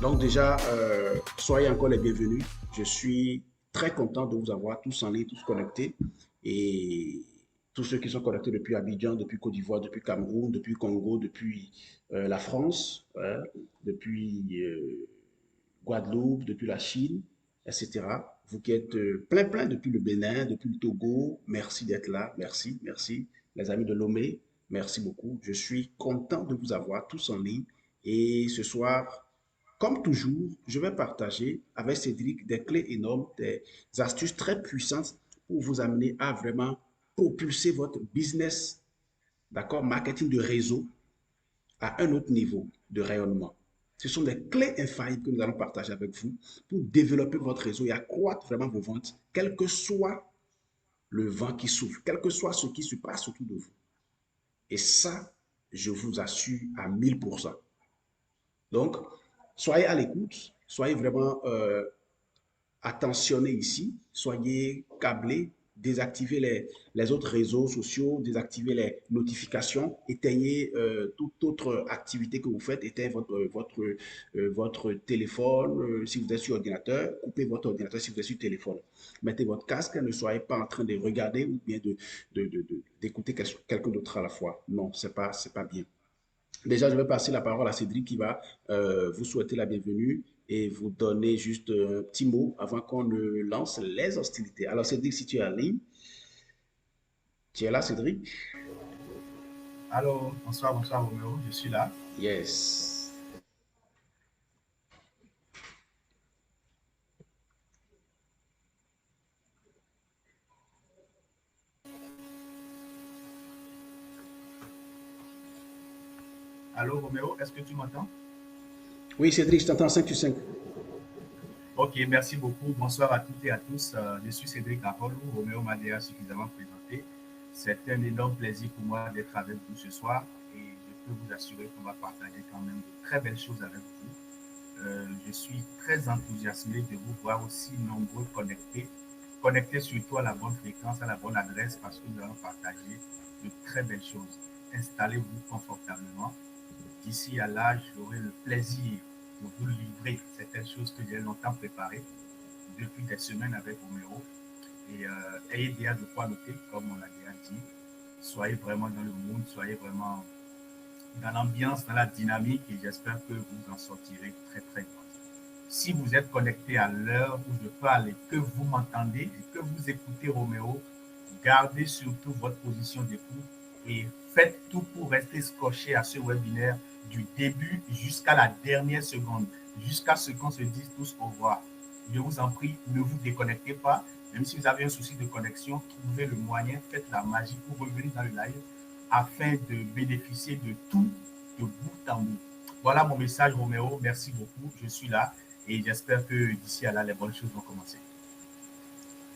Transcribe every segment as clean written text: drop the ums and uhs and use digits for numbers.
Donc déjà, soyez encore les bienvenus. Je suis très content de vous avoir tous en ligne, tous connectés. Et tous ceux qui sont connectés depuis Abidjan, depuis Côte d'Ivoire, depuis Cameroun, depuis Congo, depuis la France, hein, depuis Guadeloupe, depuis la Chine, etc. Vous qui êtes plein depuis le Bénin, depuis le Togo, merci d'être là. Merci, merci. Les amis de Lomé, merci beaucoup. Je suis content de vous avoir tous en ligne. Et ce soir, comme toujours, je vais partager avec Cédric des clés énormes, des astuces très puissantes pour vous amener à vraiment propulser votre business, d'accord, marketing de réseau à un autre niveau de rayonnement. Ce sont des clés infaillibles que nous allons partager avec vous pour développer votre réseau et accroître vraiment vos ventes, quel que soit le vent qui souffle, quel que soit ce qui se passe autour de vous. Et ça, je vous assure à 1000%. Donc, soyez à l'écoute, soyez vraiment attentionnez ici, soyez câblés, désactivez les autres réseaux sociaux, désactivez les notifications, éteignez toute autre activité que vous faites, éteignez votre téléphone si vous êtes sur ordinateur, coupez votre ordinateur si vous êtes sur téléphone. Mettez votre casque, ne soyez pas en train de regarder ou bien d'écouter quelqu'un d'autre à la fois. Non, c'est pas bien. Déjà, je vais passer la parole à Cédric qui va vous souhaiter la bienvenue et vous donner juste un petit mot avant qu'on ne lance les hostilités. Alors, Cédric, si tu es en ligne, tu es là, Cédric? Allô, bonsoir, bonsoir Roméo, je suis là. Yes. Allô Roméo, est-ce que tu m'entends? Oui, Cédric, je t'entends 5 sur 5. Ok, merci beaucoup. Bonsoir à toutes et à tous. Je suis Cédric Arolou. Roméo m'a déjà suffisamment présenté. C'est un énorme plaisir pour moi d'être avec vous ce soir et je peux vous assurer qu'on va partager quand même de très belles choses avec vous. Je suis très enthousiasmé de vous voir aussi nombreux connectés surtout à la bonne fréquence, à la bonne adresse parce que nous allons partager de très belles choses. Installez-vous confortablement. D'ici à là, j'aurai le plaisir de vous livrer certaines choses que j'ai longtemps préparées depuis des semaines avec Roméo. Et ayez déjà de quoi noter, comme on l'a déjà dit. Soyez vraiment dans le monde, soyez vraiment dans l'ambiance, dans la dynamique et j'espère que vous en sortirez très très bien. Si vous êtes connecté à l'heure où je parle et que vous m'entendez et que vous écoutez Roméo, gardez surtout votre position d'écoute et faites tout pour rester scotché à ce webinaire du début jusqu'à la dernière seconde, jusqu'à ce qu'on se dise tous au revoir. Je vous en prie, ne vous déconnectez pas. Même si vous avez un souci de connexion, trouvez le moyen, faites la magie pour revenir dans le live afin de bénéficier de tout de bout en bout. Voilà mon message, Roméo. Merci beaucoup. Je suis là et j'espère que d'ici à là, les bonnes choses vont commencer.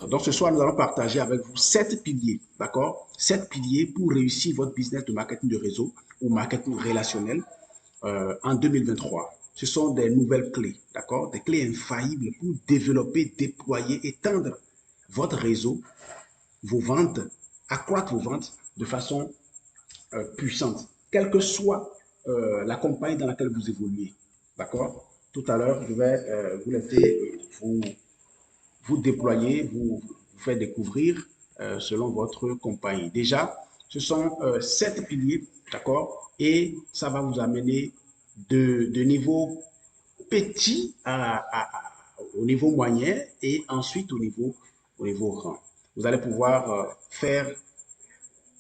Donc, ce soir, nous allons partager avec vous 7 piliers, d'accord? 7 piliers pour réussir votre business de marketing de réseau ou marketing relationnel en 2023. Ce sont des nouvelles clés, d'accord? Des clés infaillibles pour développer, déployer, étendre votre réseau, vos ventes, accroître vos ventes de façon puissante, quelle que soit la compagnie dans laquelle vous évoluez, d'accord? Tout à l'heure, je vais vous laisser vous déployer, vous faire découvrir selon votre compagnie. Déjà, ce sont 7 piliers, d'accord? Et ça va vous amener de niveau petit au niveau moyen et ensuite au niveau grand. Vous allez pouvoir faire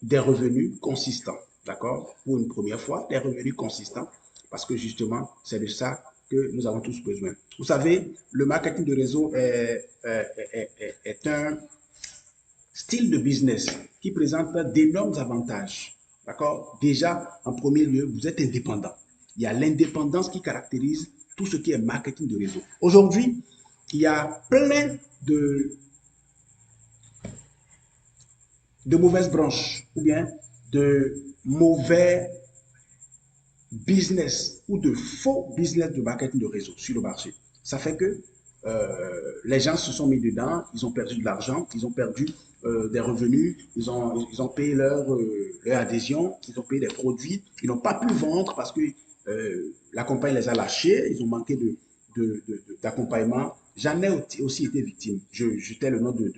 des revenus consistants, d'accord? Pour une première fois, des revenus consistants, parce que justement, c'est de ça que nous avons tous besoin. Vous savez, le marketing de réseau est un style de business qui présente d'énormes avantages, d'accord? Déjà, en premier lieu, vous êtes indépendant. Il y a l'indépendance qui caractérise tout ce qui est marketing de réseau. Aujourd'hui, il y a plein de mauvaises branches ou bien de mauvais business ou de faux business de marketing de réseau sur le marché. Ça fait que les gens se sont mis dedans, ils ont perdu de l'argent, ils ont perdu des revenus, ils ont payé leur adhésion, ils ont payé des produits, ils n'ont pas pu vendre parce que la compagnie les a lâchés, ils ont manqué d'accompagnement, j'en ai aussi été victime. J'étais le nom de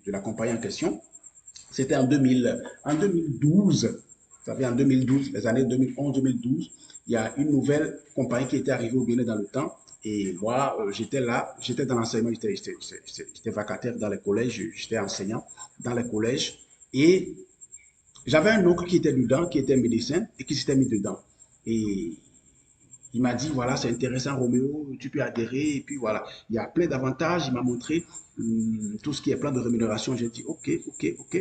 la compagnie en question. C'était en 2012. Vous savez, en 2012, les années 2011-2012, il y a une nouvelle compagnie qui était arrivée au Bénin dans le temps. Et moi, j'étais là, j'étais dans l'enseignement, j'étais vacataire dans les collèges, j'étais enseignant dans les collèges. Et j'avais un oncle qui était dedans, qui était médecin et qui s'était mis dedans. Et il m'a dit, voilà, c'est intéressant, Roméo, tu peux adhérer. Et puis voilà, il y a plein d'avantages. Il m'a montré tout ce qui est plan de rémunération. J'ai dit, OK, OK, OK.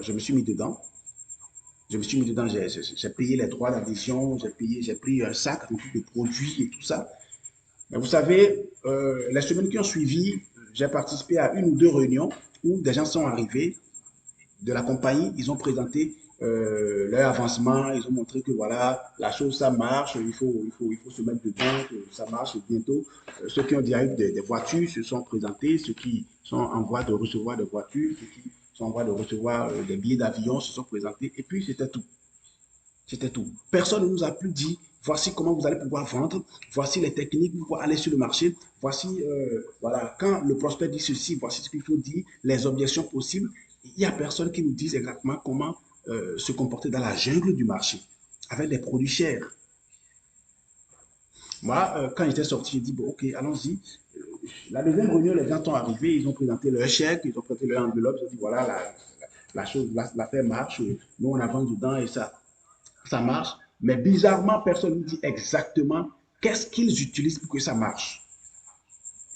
Je me suis mis dedans. Je me suis mis dedans, j'ai payé les droits d'adhésion, j'ai pris un sac rempli de produits et tout ça. Mais vous savez, les semaines qui ont suivi, j'ai participé à une ou deux réunions où des gens sont arrivés de la compagnie, ils ont présenté leur avancement, ils ont montré que voilà, la chose, ça marche, il faut se mettre dedans, que ça marche bientôt. Ceux qui ont direct des voitures se sont présentés, ceux qui sont en voie de recevoir des voitures, ceux qui sont en voie de recevoir des billets d'avion se sont présentés, et puis c'était tout. C'était tout. Personne ne nous a plus dit, voici comment vous allez pouvoir vendre, voici les techniques pour aller sur le marché, voici, voilà, quand le prospect dit ceci, voici ce qu'il faut dire, les objections possibles. Il n'y a personne qui nous dise exactement comment se comporter dans la jungle du marché, avec des produits chers. Moi, quand j'étais sorti, j'ai dit, bon, ok, allons-y. La deuxième réunion, les gens sont arrivés, ils ont présenté leur chèque, ils ont présenté leur enveloppe, ils ont dit, voilà, la chose, l'affaire marche, nous on avance dedans et ça marche. Mais bizarrement, personne ne dit exactement qu'est-ce qu'ils utilisent pour que ça marche.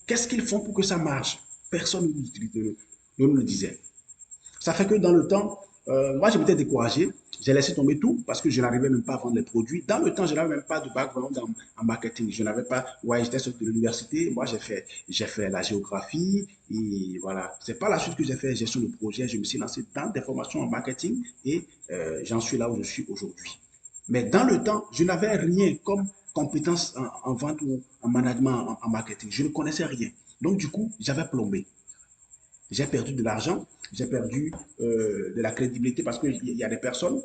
Qu'est-ce qu'ils font pour que ça marche. Personne ne nous le disait. Ça fait que dans le temps, moi, je m'étais découragé. J'ai laissé tomber tout parce que je n'arrivais même pas à vendre les produits. Dans le temps, je n'avais même pas de background en marketing. Je n'avais pas, ouais, j'étais sorti de l'université. Moi, j'ai fait la géographie et voilà. C'est pas la suite que j'ai fait gestion de projet. Je me suis lancé dans des formations en marketing et j'en suis là où je suis aujourd'hui. Mais dans le temps, je n'avais rien comme compétence en vente ou en management, en marketing. Je ne connaissais rien. Donc, du coup, j'avais plombé. J'ai perdu de l'argent, j'ai perdu de la crédibilité parce qu'il y a des personnes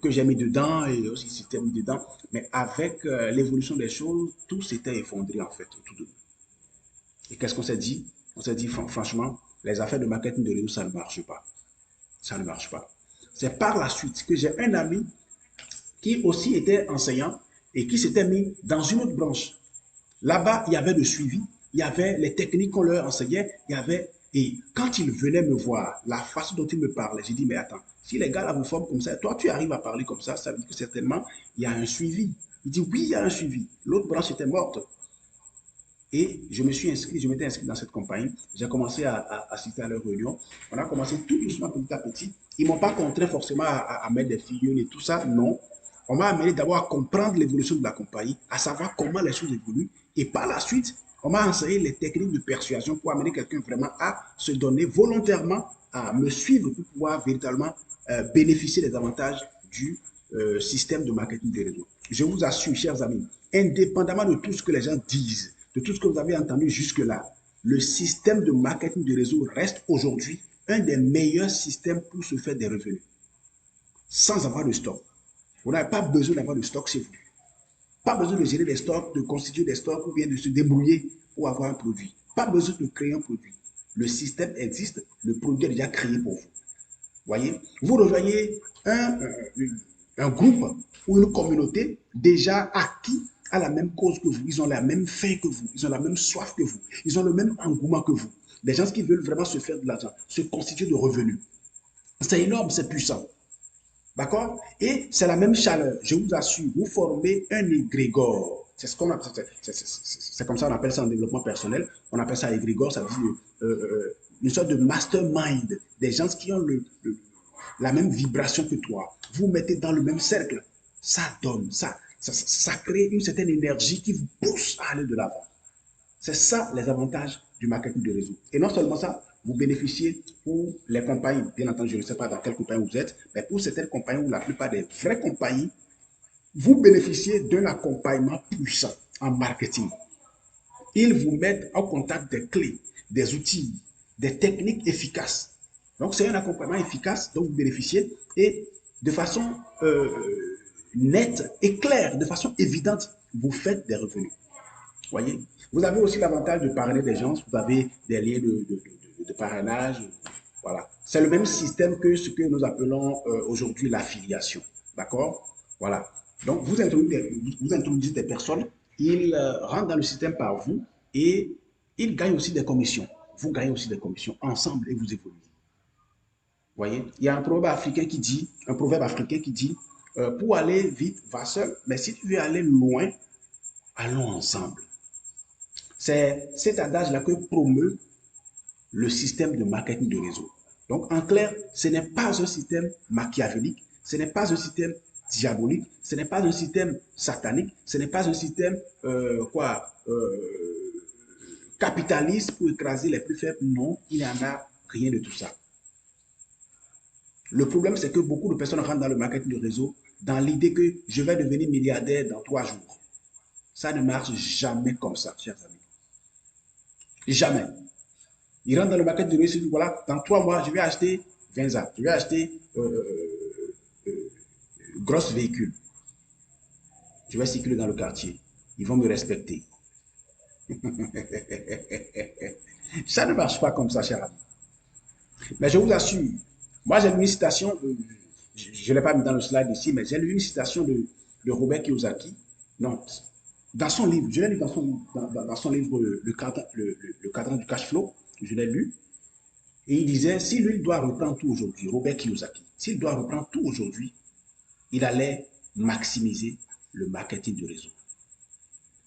que j'ai mis dedans et aussi s'étaient mis dedans. Mais avec l'évolution des choses, tout s'était effondré en fait autour de nous. Et qu'est-ce qu'on s'est dit? On s'est dit franchement, les affaires de marketing de réseau, ça ne marche pas. Ça ne marche pas. C'est par la suite que j'ai un ami qui aussi était enseignant et qui s'était mis dans une autre branche. Là-bas, il y avait le suivi, il y avait les techniques qu'on leur enseignait, il y avait... Et quand ils venaient me voir, la façon dont ils me parlaient, j'ai dit, mais attends, si les gars là vous forment comme ça, toi tu arrives à parler comme ça veut dire que certainement, il y a un suivi. Il dit, oui, il y a un suivi. L'autre branche était morte. Et je me suis inscrit, je m'étais inscrit dans cette compagnie. J'ai commencé à assister à leurs réunions. On a commencé tout doucement, petit à petit. Ils ne m'ont pas contraint forcément à mettre des figures et tout ça, non. On m'a amené d'abord à comprendre l'évolution de la compagnie, à savoir comment les choses évoluent. Et par la suite, on m'a enseigné les techniques de persuasion pour amener quelqu'un vraiment à se donner volontairement, à me suivre pour pouvoir véritablement bénéficier des avantages du système de marketing des réseaux. Je vous assure, chers amis, indépendamment de tout ce que les gens disent, de tout ce que vous avez entendu jusque-là, le système de marketing de réseau reste aujourd'hui un des meilleurs systèmes pour se faire des revenus, sans avoir de stock. Vous n'avez pas besoin d'avoir de stock chez vous. Pas besoin de gérer des stocks, de constituer des stocks ou bien de se débrouiller pour avoir un produit. Pas besoin de créer un produit. Le système existe, le produit est déjà créé pour vous. Voyez, vous rejoignez un groupe ou une communauté déjà acquis à la même cause que vous. Ils ont la même faim que vous. Ils ont la même soif que vous. Ils ont le même engouement que vous. Des gens qui veulent vraiment se faire de l'argent, se constituer de revenus. C'est énorme, c'est puissant. D'accord? Et c'est la même chaleur. Je vous assure, vous formez un égrégore. C'est ce qu'on appelle, c'est comme ça qu'on appelle ça en développement personnel. On appelle ça égrégore, ça veut dire une sorte de mastermind. Des gens qui ont la même vibration que toi. Vous mettez dans le même cercle. Ça donne, ça crée une certaine énergie qui vous pousse à aller de l'avant. C'est ça les avantages du marketing de réseau. Et non seulement ça, vous bénéficiez pour les compagnies, bien entendu, je ne sais pas dans quelle compagnie vous êtes, mais pour certaines compagnies ou la plupart des vraies compagnies, vous bénéficiez d'un accompagnement puissant en marketing. Ils vous mettent en contact des clés, des outils, des techniques efficaces. Donc, c'est un accompagnement efficace dont vous bénéficiez et de façon nette et claire, de façon évidente, vous faites des revenus. Voyez, vous avez aussi l'avantage de parrainer des gens, vous avez des liens de parrainage. Voilà. C'est le même système que ce que nous appelons aujourd'hui l'affiliation. D'accord? Voilà. Donc, vous introduisez des personnes, ils rentrent dans le système par vous et ils gagnent aussi des commissions. Vous gagnez aussi des commissions ensemble et vous évoluez. Voyez, il y a un proverbe africain qui dit, pour aller vite, va seul, mais si tu veux aller loin, allons ensemble. C'est cet adage-là que promeut le système de marketing de réseau. Donc, en clair, ce n'est pas un système machiavélique, ce n'est pas un système diabolique, ce n'est pas un système satanique, ce n'est pas un système capitaliste pour écraser les plus faibles. Non, il n'y en a rien de tout ça. Le problème, c'est que beaucoup de personnes rentrent dans le marketing de réseau dans l'idée que je vais devenir milliardaire dans 3 jours. Ça ne marche jamais comme ça, chers amis. Jamais. Ils rentrent dans le marketing de réseau, voilà, dans 3 mois, je vais acheter 20 ans, je vais acheter gros véhicules. Je vais circuler dans le quartier. Ils vont me respecter. Ça ne marche pas comme ça, cher ami. Mais je vous assure, moi j'ai lu une citation, je ne l'ai pas mis dans le slide ici, mais j'ai lu une citation de Robert Kiyosaki. Non, dans son livre, je l'ai lu dans son livre le cadran du cash flow, je l'ai lu. Et il disait, si lui doit reprendre tout aujourd'hui, Robert Kiyosaki, s'il doit reprendre tout aujourd'hui, il allait maximiser le marketing du réseau.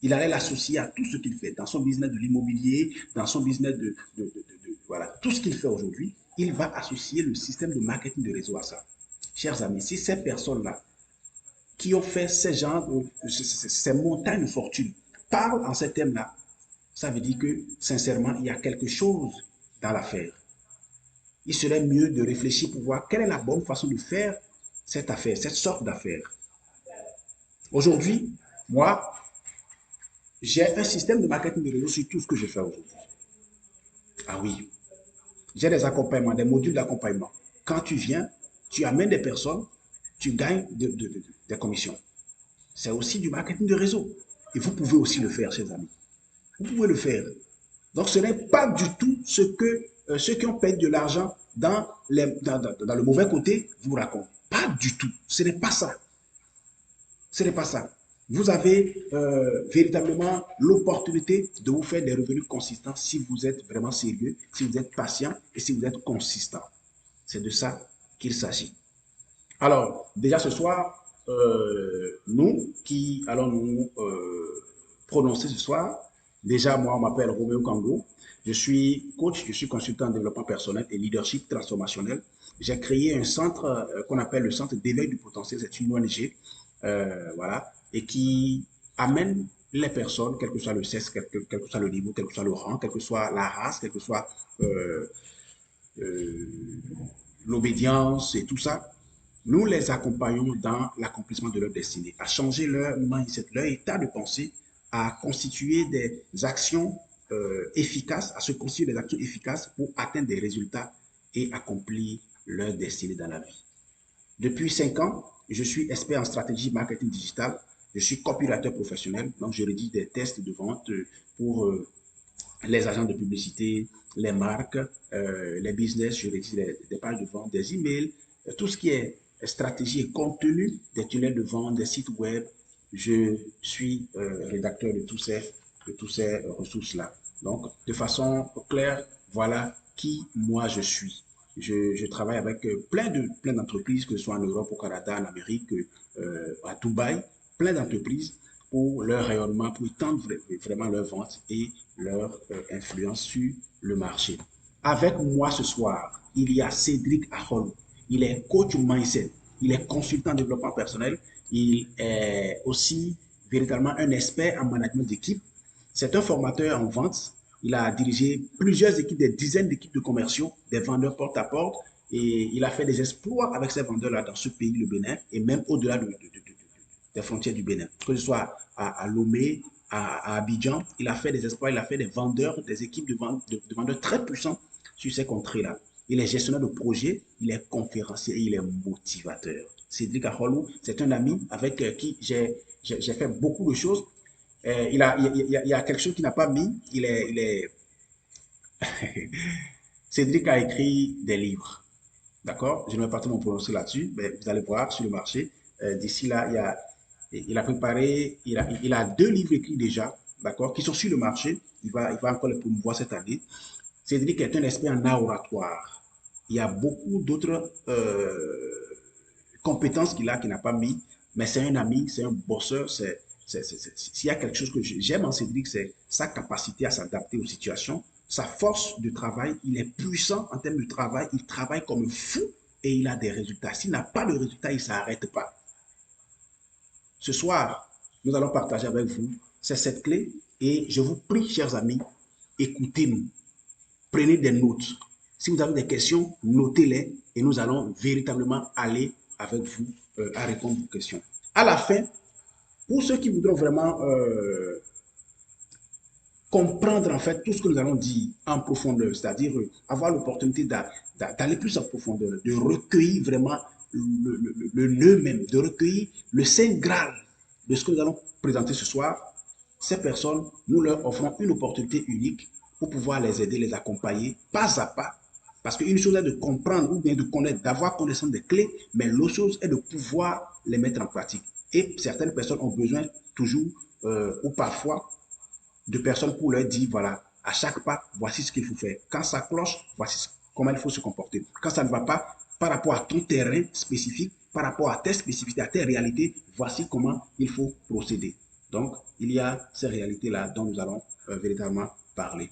Il allait l'associer à tout ce qu'il fait, dans son business de l'immobilier, dans son business voilà, tout ce qu'il fait aujourd'hui, il va associer le système de marketing de réseau à ça. Chers amis, si ces personnes-là qui ont fait ces montagnes de fortune parlent en ces thèmes-là, ça veut dire que, sincèrement, il y a quelque chose dans l'affaire. Il serait mieux de réfléchir pour voir quelle est la bonne façon de faire cette affaire, cette sorte d'affaire. Aujourd'hui, moi, j'ai un système de marketing de réseau sur tout ce que je fais aujourd'hui. Ah oui, j'ai des accompagnements, des modules d'accompagnement. Quand tu viens, tu amènes des personnes, tu gagnes des commissions. C'est aussi du marketing de réseau. Et vous pouvez aussi le faire, chers amis. Vous pouvez le faire. Donc, ce n'est pas du tout ce que ceux qui ont payé de l'argent dans le mauvais côté vous racontent. Pas du tout. Ce n'est pas ça. Ce n'est pas ça. Vous avez véritablement l'opportunité de vous faire des revenus consistants si vous êtes vraiment sérieux, si vous êtes patient et si vous êtes consistant. C'est de ça qu'il s'agit. Alors, déjà ce soir, nous qui allons nous prononcer ce soir, déjà moi, on m'appelle Roméo Kango. Je suis coach, je suis consultant en développement personnel et leadership transformationnel. J'ai créé un centre qu'on appelle le centre d'éveil du potentiel. C'est une ONG, voilà, et qui amène les personnes, quel que soit le sexe, quel que soit le niveau, quel que soit le rang, quelle que soit la race, quelle que soit l'obédience et tout ça, nous les accompagnons dans l'accomplissement de leur destinée, à changer leur mindset, leur état de pensée, à constituer des actions efficaces, à se constituer des actions efficaces pour atteindre des résultats et accomplir leur destinée dans la vie. Depuis 5 ans, je suis expert en stratégie marketing digital. Je suis copywriter professionnel, donc je rédige des tests de vente pour les agents de publicité, les marques, les business, je rédige des pages de vente, des emails, tout ce qui est stratégie et contenu des tunnels de vente, des sites web. Je suis rédacteur de tous ces ressources-là. Donc, de façon claire, voilà qui moi je suis. Je travaille avec plein d'entreprises, que ce soit en Europe, au Canada, en Amérique, à Dubaï, plein d'entreprises pour leur rayonnement, pour étendre vraiment leur vente et leur influence sur le marché. Avec moi ce soir, il y a Cédric Ahol. Il est coach mindset, il est consultant en développement personnel, il est aussi véritablement un expert en management d'équipe. C'est un formateur en vente. Il a dirigé plusieurs équipes, des dizaines d'équipes de commerciaux, des vendeurs porte à porte, et il a fait des exploits avec ces vendeurs-là dans ce pays, le Bénin, et même au-delà des frontières du Bénin, que ce soit à Lomé, à Abidjan. Il a fait des exploits, il a fait des vendeurs, des équipes de vendeurs très puissants sur ces contrées-là. Il est gestionnaire de projet, il est conférencier et il est motivateur. Cédric Aholou, c'est un ami avec qui j'ai fait beaucoup de choses. Il y a quelque chose qu'il n'a pas mis. Cédric a écrit des livres. D'accord? Je ne vais pas tout me prononcer là-dessus, mais vous allez voir sur le marché. D'ici là, il a préparé, il a 2 livres écrits déjà, d'accord, qui sont sur le marché. Il va encore les promouvoir cette année. Cédric est un expert en art oratoire. Il y a beaucoup d'autres compétences qu'il n'a pas mis, mais c'est un ami, c'est un bosseur. S'il y a quelque chose que j'aime en Cédric, c'est sa capacité à s'adapter aux situations, sa force de travail. Il est puissant en termes de travail, il travaille comme un fou et il a des résultats. S'il n'a pas de résultats, il ne s'arrête pas. Ce soir, nous allons partager avec vous cette clé et je vous prie, chers amis, écoutez-nous, prenez des notes. Si vous avez des questions, notez-les et nous allons véritablement aller avec vous à répondre à vos questions. À la fin, pour ceux qui voudront vraiment comprendre en fait tout ce que nous allons dire en profondeur, c'est-à-dire avoir l'opportunité d'aller plus en profondeur, de recueillir vraiment le nœud même, de recueillir le Saint Graal de ce que nous allons présenter ce soir. Ces personnes, nous leur offrons une opportunité unique pour pouvoir les aider, les accompagner pas à pas. Parce qu'une chose est de comprendre ou bien de connaître, d'avoir connaissance des clés, mais l'autre chose est de pouvoir les mettre en pratique. Et certaines personnes ont besoin toujours ou parfois de personnes pour leur dire, voilà, à chaque pas, voici ce qu'il faut faire. Quand ça cloche, voici comment il faut se comporter. Quand ça ne va pas, par rapport à ton terrain spécifique, par rapport à tes spécificités, à tes réalités, voici comment il faut procéder. Donc, il y a ces réalités-là dont nous allons véritablement parler.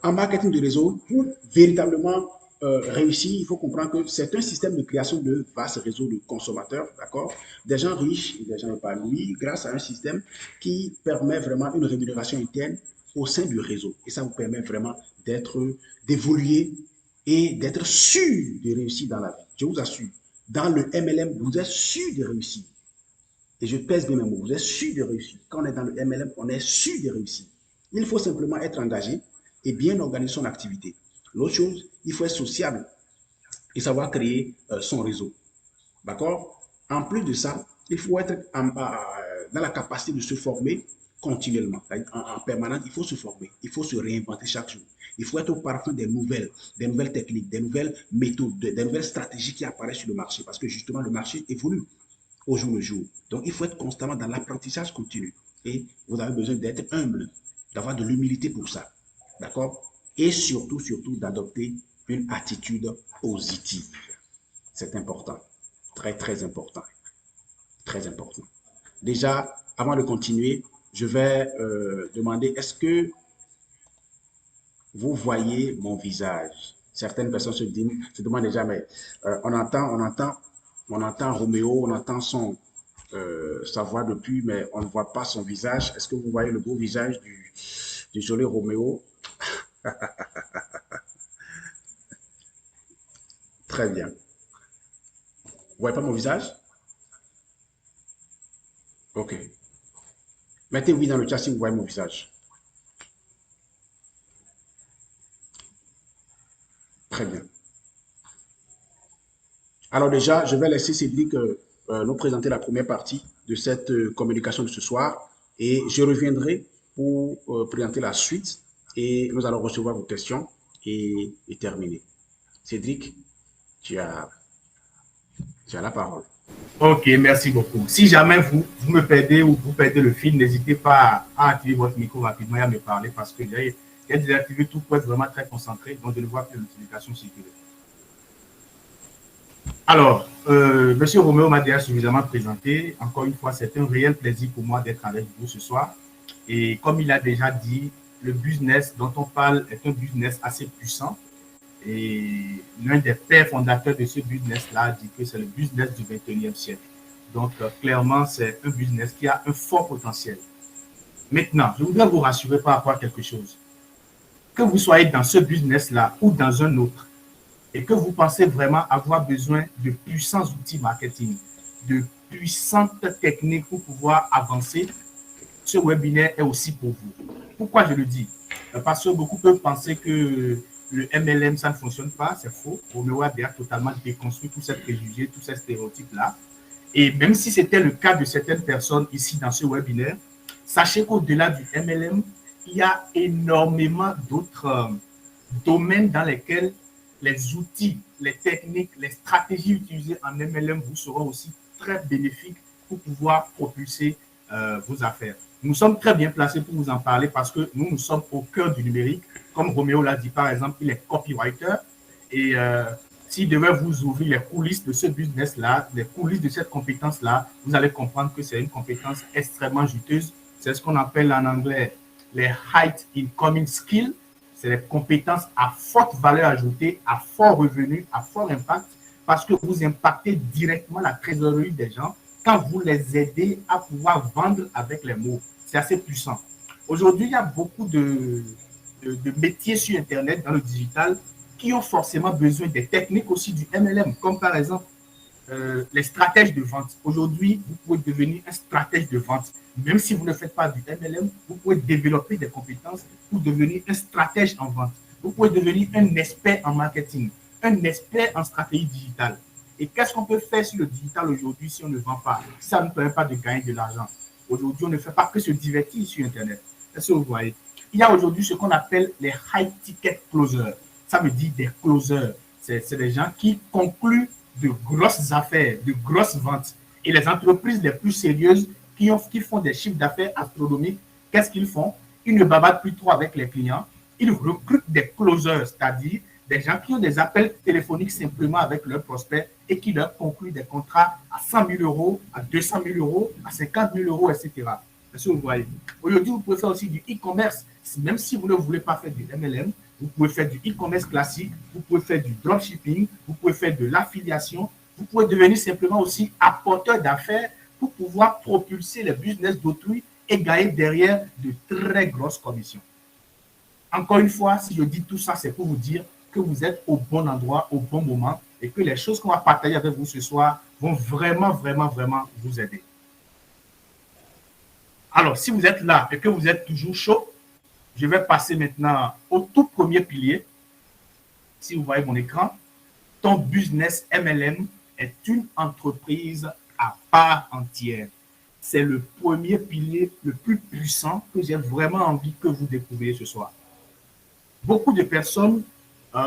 En marketing de réseau, pour véritablement réussir, il faut comprendre que c'est un système de création de vastes réseaux de consommateurs, d'accord? Des gens riches et des gens épanouis grâce à un système qui permet vraiment une rémunération interne au sein du réseau. Et ça vous permet vraiment d'évoluer et d'être sûr de réussir dans la vie. Je vous assure, dans le MLM, vous êtes sûr de réussir. Et je pèse bien mes mots, vous êtes sûr de réussir. Quand on est dans le MLM, on est sûr de réussir. Il faut simplement être engagé et bien organiser son activité. L'autre chose, il faut être sociable et savoir créer son réseau. D'accord? En plus de ça, il faut être dans la capacité de se former continuellement. En permanence, il faut se former, il faut se réinventer chaque jour. Il faut être au parfum des nouvelles techniques, des nouvelles méthodes, des nouvelles stratégies qui apparaissent sur le marché parce que justement, le marché évolue au jour le jour. Donc, il faut être constamment dans l'apprentissage continu. Et vous avez besoin d'être humble, d'avoir de l'humilité pour ça. D'accord? Et surtout, d'adopter une attitude positive. C'est important. Très, très important. Très important. Déjà, avant de continuer, je vais demander, est-ce que vous voyez mon visage? Certaines personnes se demandent déjà, mais on entend Roméo, on entend sa voix depuis, mais on ne voit pas son visage. Est-ce que vous voyez le beau visage du joli Roméo? Très bien. Vous voyez pas mon visage? Ok. Mettez oui dans le chat si vous voyez mon visage. Très bien. Alors déjà, je vais laisser Cédric nous présenter la première partie de cette communication de ce soir et je reviendrai pour présenter la suite et nous allons recevoir vos questions et terminer. Cédric, tu as la parole. Ok, merci beaucoup. Si jamais vous me perdez ou vous perdez le fil, n'hésitez pas à activer votre micro rapidement et à me parler parce que j'ai désactivé tout pour être vraiment très concentré, donc je ne vois plus la notification circuler. Alors, Monsieur Roméo m'a déjà suffisamment présenté. Encore une fois, c'est un réel plaisir pour moi d'être avec vous ce soir. Et comme il a déjà dit, le business dont on parle est un business assez puissant. Et l'un des pères fondateurs de ce business-là dit que c'est le business du 21e siècle. Donc, clairement, c'est un business qui a un fort potentiel. Maintenant, je voudrais vous rassurer par rapport à quelque chose. Que vous soyez dans ce business-là ou dans un autre, et que vous pensez vraiment avoir besoin de puissants outils marketing, de puissantes techniques pour pouvoir avancer, ce webinaire est aussi pour vous. Pourquoi je le dis? Parce que beaucoup peuvent penser que le MLM, ça ne fonctionne pas, c'est faux. Roméo a déjà totalement déconstruit tous ces préjugés, tous ces stéréotypes-là. Et même si c'était le cas de certaines personnes ici dans ce webinaire, Sachez qu'au-delà du MLM, il y a énormément d'autres domaines dans lesquels les outils, les techniques, les stratégies utilisées en MLM vous seront aussi très bénéfiques pour pouvoir propulser vos affaires. Nous sommes très bien placés pour vous en parler parce que nous sommes au cœur du numérique. Comme Roméo l'a dit, par exemple, il est copywriter et s'il devait vous ouvrir les coulisses de ce business-là, les coulisses de cette compétence-là, vous allez comprendre que c'est une compétence extrêmement juteuse. C'est ce qu'on appelle en anglais les high incoming skills. C'est les compétences à forte valeur ajoutée, à fort revenu, à fort impact, parce que vous impactez directement la trésorerie des gens quand vous les aidez à pouvoir vendre avec les mots. C'est assez puissant. Aujourd'hui, il y a beaucoup de métiers sur Internet, dans le digital, qui ont forcément besoin des techniques aussi du MLM, comme par exemple les stratèges de vente. Aujourd'hui, vous pouvez devenir un stratège de vente. Même si vous ne faites pas du MLM, vous pouvez développer des compétences pour devenir un stratège en vente. Vous pouvez devenir un expert en marketing, un expert en stratégie digitale. Et qu'est-ce qu'on peut faire sur le digital aujourd'hui si on ne vend pas? Ça ne permet pas de gagner de l'argent. Aujourd'hui, on ne fait pas que se divertir sur Internet. Est-ce que vous voyez? Il y a aujourd'hui ce qu'on appelle les high ticket closers. Ça veut dire des closers. C'est des gens qui concluent de grosses affaires, de grosses ventes. Et les entreprises les plus sérieuses qui font des chiffres d'affaires astronomiques, qu'est-ce qu'ils font? Ils ne babadent plus trop avec les clients. Ils recrutent des closers, c'est-à-dire des gens qui ont des appels téléphoniques simplement avec leurs prospects et qui leur concluent des contrats à 100 000 euros, à 200 000 euros, à 50 000 euros, etc. Est-ce que vous voyez? Aujourd'hui, vous pouvez faire aussi du e-commerce. Même si vous ne voulez pas faire du MLM, vous pouvez faire du e-commerce classique, vous pouvez faire du dropshipping, vous pouvez faire de l'affiliation, vous pouvez devenir simplement aussi apporteur d'affaires pour pouvoir propulser les business d'autrui et gagner derrière de très grosses commissions. Encore une fois, si je dis tout ça, c'est pour vous dire que vous êtes au bon endroit, au bon moment et que les choses qu'on va partager avec vous ce soir vont vraiment, vraiment, vraiment vous aider. Alors, si vous êtes là et que vous êtes toujours chaud, je vais passer maintenant au tout premier pilier. Si vous voyez mon écran, ton business MLM est une entreprise à part entière. C'est le premier pilier le plus puissant que j'ai vraiment envie que vous découvriez ce soir. Beaucoup de personnes,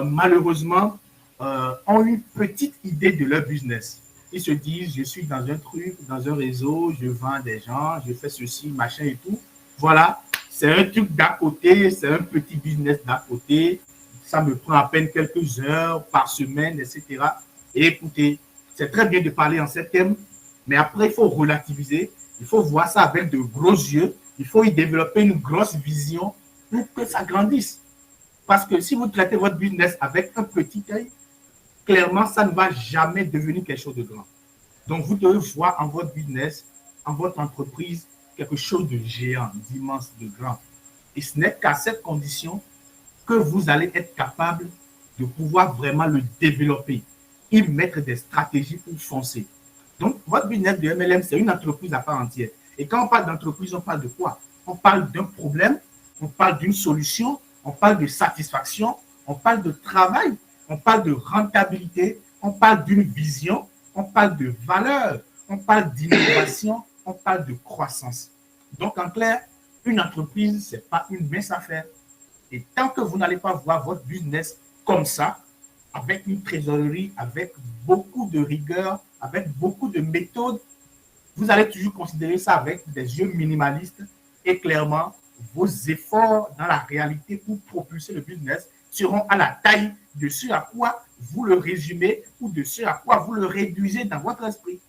malheureusement, ont une petite idée de leur business. Ils se disent, je suis dans un truc, dans un réseau, je vends des gens, je fais ceci, machin et tout. Voilà, c'est un truc d'à côté, c'est un petit business d'à côté. Ça me prend à peine quelques heures par semaine, etc. Et écoutez, c'est très bien de parler en ces termes, mais après, il faut relativiser. Il faut voir ça avec de gros yeux. Il faut y développer une grosse vision pour que ça grandisse. Parce que si vous traitez votre business avec un petit œil, clairement, ça ne va jamais devenir quelque chose de grand. Donc, vous devez voir en votre business, en votre entreprise, quelque chose de géant, d'immense, de grand. Et ce n'est qu'à cette condition que vous allez être capable de pouvoir vraiment le développer, y mettre des stratégies pour foncer. Donc, votre business de MLM, c'est une entreprise à part entière. Et quand on parle d'entreprise, on parle de quoi? On parle d'un problème, on parle d'une solution, on parle de satisfaction, on parle de travail, on parle de rentabilité, on parle d'une vision, on parle de valeur, on parle d'innovation, on parle de croissance. Donc, en clair, une entreprise, ce n'est pas une mince affaire. Et tant que vous n'allez pas voir votre business comme ça, avec une trésorerie, avec beaucoup de rigueur, avec beaucoup de méthodes, vous allez toujours considérer ça avec des yeux minimalistes et clairement, vos efforts dans la réalité pour propulser le business seront à la taille de ce à quoi vous le résumez ou de ce à quoi vous le réduisez dans votre esprit.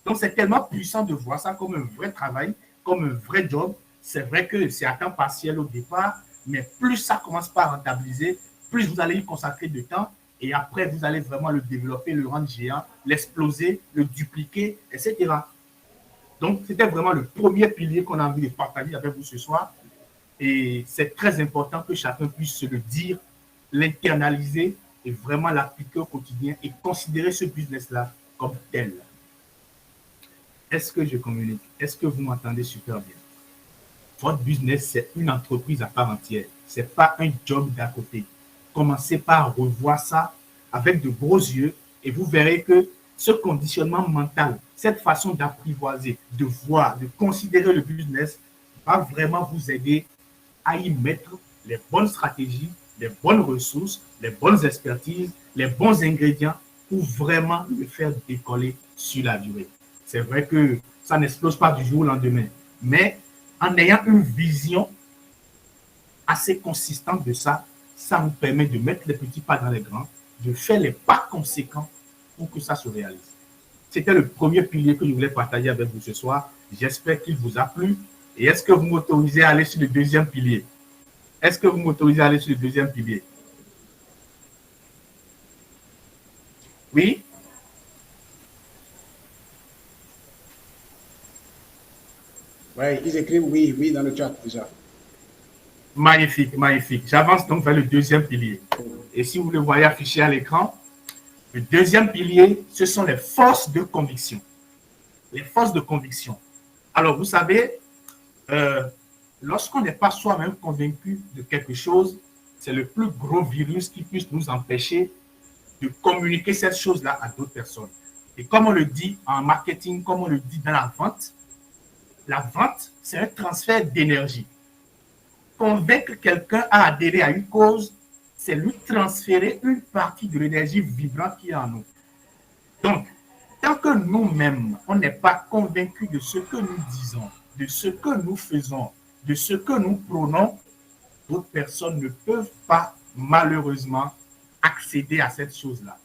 Donc, c'est tellement puissant de voir ça comme un vrai travail, comme un vrai job. C'est vrai que c'est à temps partiel au départ, mais plus ça commence par rentabiliser, plus vous allez y consacrer de temps et après, vous allez vraiment le développer, le rendre géant, l'exploser, le dupliquer, etc. Donc, c'était vraiment le premier pilier qu'on a envie de partager avec vous ce soir. Et c'est très important que chacun puisse se le dire, l'internaliser et vraiment l'appliquer au quotidien et considérer ce business-là comme tel. Est-ce que je communique? Est-ce que vous m'entendez super bien? Votre business, c'est une entreprise à part entière. Ce n'est pas un job d'à côté. Commencez par revoir ça avec de gros yeux et vous verrez que ce conditionnement mental, cette façon d'apprivoiser, de voir, de considérer le business va vraiment vous aider à y mettre les bonnes stratégies, les bonnes ressources, les bonnes expertises, les bons ingrédients pour vraiment le faire décoller sur la durée. C'est vrai que ça n'explose pas du jour au lendemain, mais en ayant une vision assez consistante de ça, ça nous permet de mettre les petits pas dans les grands, de faire les pas conséquents pour que ça se réalise. C'était le premier pilier que je voulais partager avec vous ce soir. J'espère qu'il vous a plu. Et est-ce que vous m'autorisez à aller sur le deuxième pilier? Est-ce que vous m'autorisez à aller sur le deuxième pilier? Oui? Ouais, ils écrivent oui, oui dans le chat déjà. Magnifique, magnifique. J'avance donc vers le deuxième pilier. Et si vous le voyez affiché à l'écran, le deuxième pilier, ce sont les forces de conviction. Les forces de conviction. Alors, vous savez, lorsqu'on n'est pas soi-même convaincu de quelque chose, c'est le plus gros virus qui puisse nous empêcher de communiquer cette chose-là à d'autres personnes. Et comme on le dit en marketing, comme on le dit dans la vente, c'est un transfert d'énergie. Convaincre quelqu'un à adhérer à une cause, c'est lui transférer une partie de l'énergie vibrante qui est en nous. Donc, tant que nous-mêmes, on n'est pas convaincus de ce que nous disons, de ce que nous faisons, de ce que nous prônons, d'autres personnes ne peuvent pas, malheureusement, accéder à cette chose-là.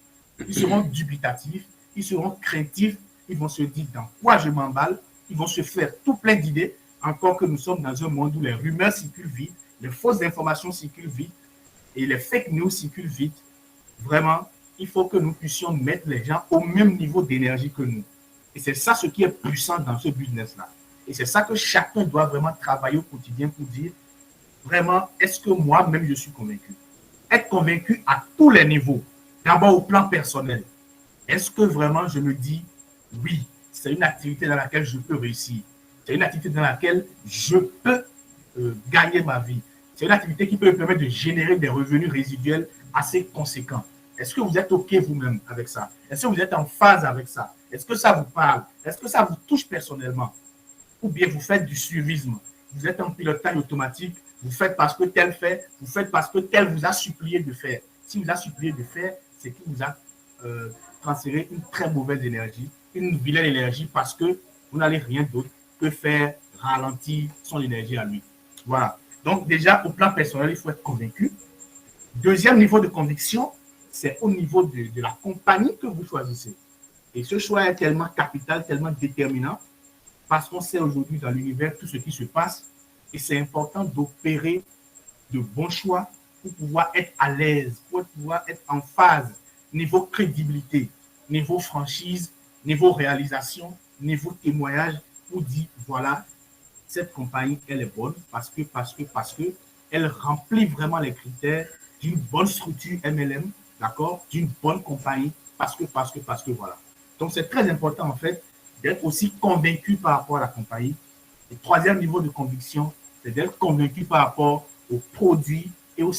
Ils seront dubitatifs, ils seront craintifs, ils vont se dire dans quoi je m'emballe, ils vont se faire tout plein d'idées, encore que nous sommes dans un monde où les rumeurs circulent vite, les fausses informations circulent vite et les fake news circulent vite. Vraiment, il faut que nous puissions mettre les gens au même niveau d'énergie que nous. Et c'est ça ce qui est puissant dans ce business-là. Et c'est ça que chacun doit vraiment travailler au quotidien pour dire, vraiment, est-ce que moi-même je suis convaincu? Être convaincu à tous les niveaux. D'abord au plan personnel. Est-ce que vraiment je me dis, oui, c'est une activité dans laquelle je peux réussir. C'est une activité dans laquelle je peux gagner ma vie. C'est une activité qui peut me permettre de générer des revenus résiduels assez conséquents. Est-ce que vous êtes OK vous-même avec ça? Est-ce que vous êtes en phase avec ça? Est-ce que ça vous parle? Est-ce que ça vous touche personnellement? Ou bien vous faites du suivisme? Vous êtes en pilotage automatique, vous faites parce que tel fait, vous faites parce que tel vous a supplié de faire. Si vous a supplié de faire, c'est qu'il vous a transféré une très mauvaise énergie, une vilaine énergie, parce que vous n'allez rien d'autre que faire ralentir son énergie à lui. Voilà. Donc déjà, au plan personnel, il faut être convaincu. Deuxième niveau de conviction, c'est au niveau de la compagnie que vous choisissez. Et ce choix est tellement capital, tellement déterminant, parce qu'on sait aujourd'hui dans l'univers tout ce qui se passe, et c'est important d'opérer de bons choix pour pouvoir être à l'aise, pour pouvoir être en phase, niveau crédibilité, niveau franchise, niveau réalisation, niveau témoignage, pour dire, voilà, cette compagnie, elle est bonne parce que, elle remplit vraiment les critères d'une bonne structure MLM, d'accord, d'une bonne compagnie, parce que, voilà. Donc, c'est très important, en fait, d'être aussi convaincu par rapport à la compagnie. Le troisième niveau de conviction, c'est d'être convaincu par rapport aux produits et aux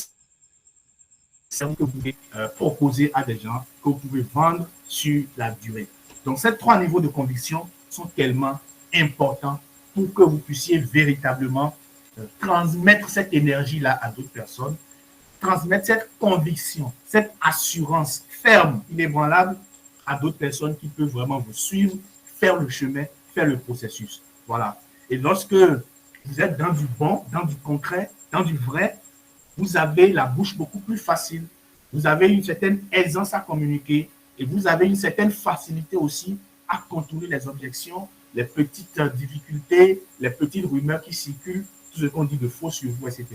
services que vous pouvez proposer à des gens, que vous pouvez vendre sur la durée. Donc, ces trois niveaux de conviction sont tellement importants pour que vous puissiez véritablement transmettre cette énergie-là à d'autres personnes, transmettre cette conviction, cette assurance ferme, inébranlable à d'autres personnes qui peuvent vraiment vous suivre, faire le chemin, faire le processus. Voilà. Et lorsque vous êtes dans du bon, dans du concret, dans du vrai, vous avez la bouche beaucoup plus facile, vous avez une certaine aisance à communiquer et vous avez une certaine facilité aussi à contourner les objections, les petites difficultés, les petites rumeurs qui circulent, tout ce qu'on dit de faux sur vous, etc.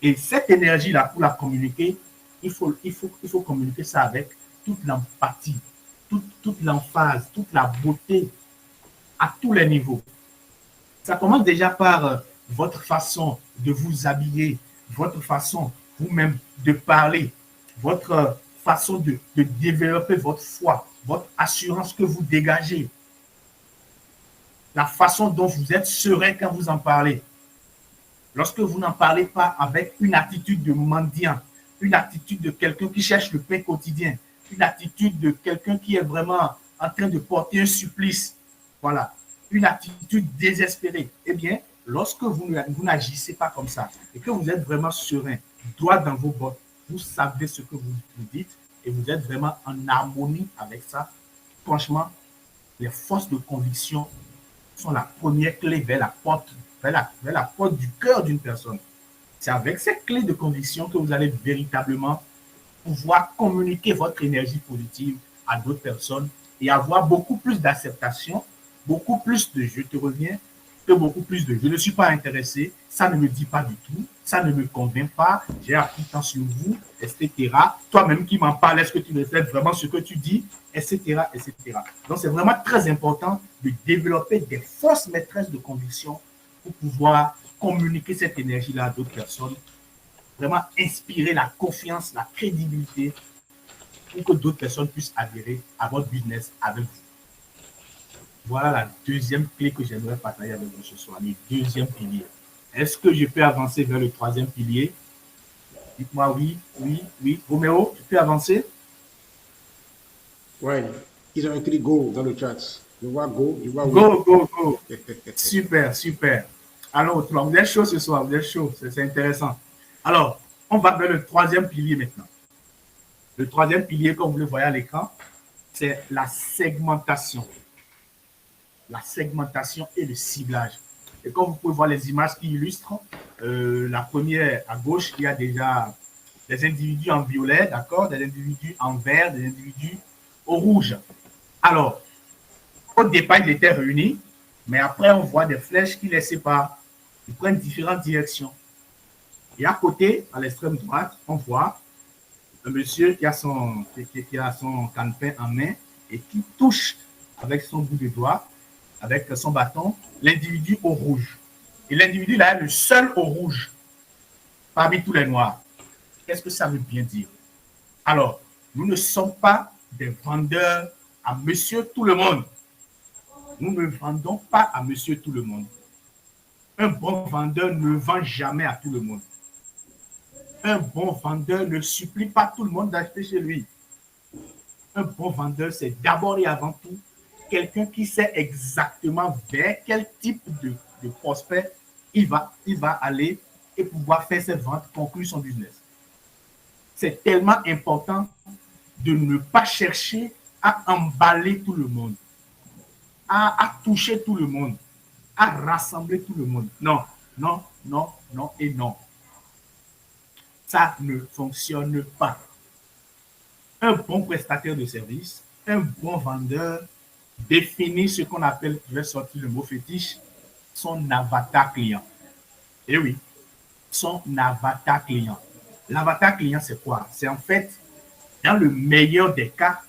Et cette énergie-là, pour la communiquer, il faut communiquer ça avec toute l'empathie, toute l'emphase, toute la beauté à tous les niveaux. Ça commence déjà par votre façon de vous habiller, votre façon vous-même de parler, votre façon de développer votre foi, votre assurance que vous dégagez, la façon dont vous êtes serein quand vous en parlez. Lorsque vous n'en parlez pas avec une attitude de mendiant, une attitude de quelqu'un qui cherche le pain quotidien, une attitude de quelqu'un qui est vraiment en train de porter un supplice, voilà, une attitude désespérée, eh bien, lorsque vous n'agissez pas comme ça et que vous êtes vraiment serein, droit dans vos bottes, vous savez ce que vous dites et vous êtes vraiment en harmonie avec ça, franchement, les forces de conviction sont la première clé vers la porte, vers la porte du cœur d'une personne. C'est avec cette clé de conviction que vous allez véritablement pouvoir communiquer votre énergie positive à d'autres personnes et avoir beaucoup plus d'acceptation, beaucoup plus de je te reviens, que beaucoup plus de je ne suis pas intéressé, ça ne me dit pas du tout, ça ne me convainc pas, j'ai appris tant sur vous, etc. Toi-même qui m'en parles, est-ce que tu reflètes vraiment ce que tu dis, etc., etc. Donc, c'est vraiment très important de développer des fausses maîtresses de conviction pour pouvoir communiquer cette énergie-là à d'autres personnes, vraiment inspirer la confiance, la crédibilité pour que d'autres personnes puissent adhérer à votre business avec vous. Voilà la deuxième clé que j'aimerais partager avec vous ce soir, le deuxième pilier. Est-ce que je peux avancer vers le troisième pilier? Dites-moi oui, oui, oui. Roméo, tu peux avancer? Ouais, ils ont écrit go dans le chat. Je vois go, je vois oui. Go, go, go. Super, super. Alors, vous êtes chaud ce soir, vous êtes chaud, c'est intéressant. Alors, on va vers le troisième pilier maintenant. Le troisième pilier, comme vous le voyez à l'écran, c'est la segmentation. La segmentation et le ciblage. Et comme vous pouvez voir les images qui illustrent, la première à gauche, il y a déjà des individus en violet, d'accord, des individus en vert, des individus au rouge. Alors, au départ, ils étaient réunis, mais après, on voit des flèches qui les séparent. Ils prennent différentes directions. Et à côté, à l'extrême droite, on voit un monsieur qui a son canne-pain en main et qui touche avec son bout de doigt, avec son bâton, l'individu au rouge. Et l'individu là est le seul au rouge parmi tous les noirs. Qu'est-ce que ça veut bien dire? Alors, nous ne sommes pas des vendeurs à monsieur tout le monde. Nous ne vendons pas à monsieur tout le monde. Un bon vendeur ne vend jamais à tout le monde. Un bon vendeur ne supplie pas tout le monde d'acheter chez lui. Un bon vendeur, c'est d'abord et avant tout quelqu'un qui sait exactement vers quel type de prospect il va aller et pouvoir faire ses ventes, conclure son business. C'est tellement important de ne pas chercher à emballer tout le monde, à toucher tout le monde, à rassembler tout le monde. Non, non, non, non et non. Ça ne fonctionne pas. Un bon prestataire de service, un bon vendeur définit ce qu'on appelle, je vais sortir le mot fétiche, son avatar client. Et oui, son avatar client. L'avatar client, c'est quoi? C'est en fait, dans le meilleur des cas,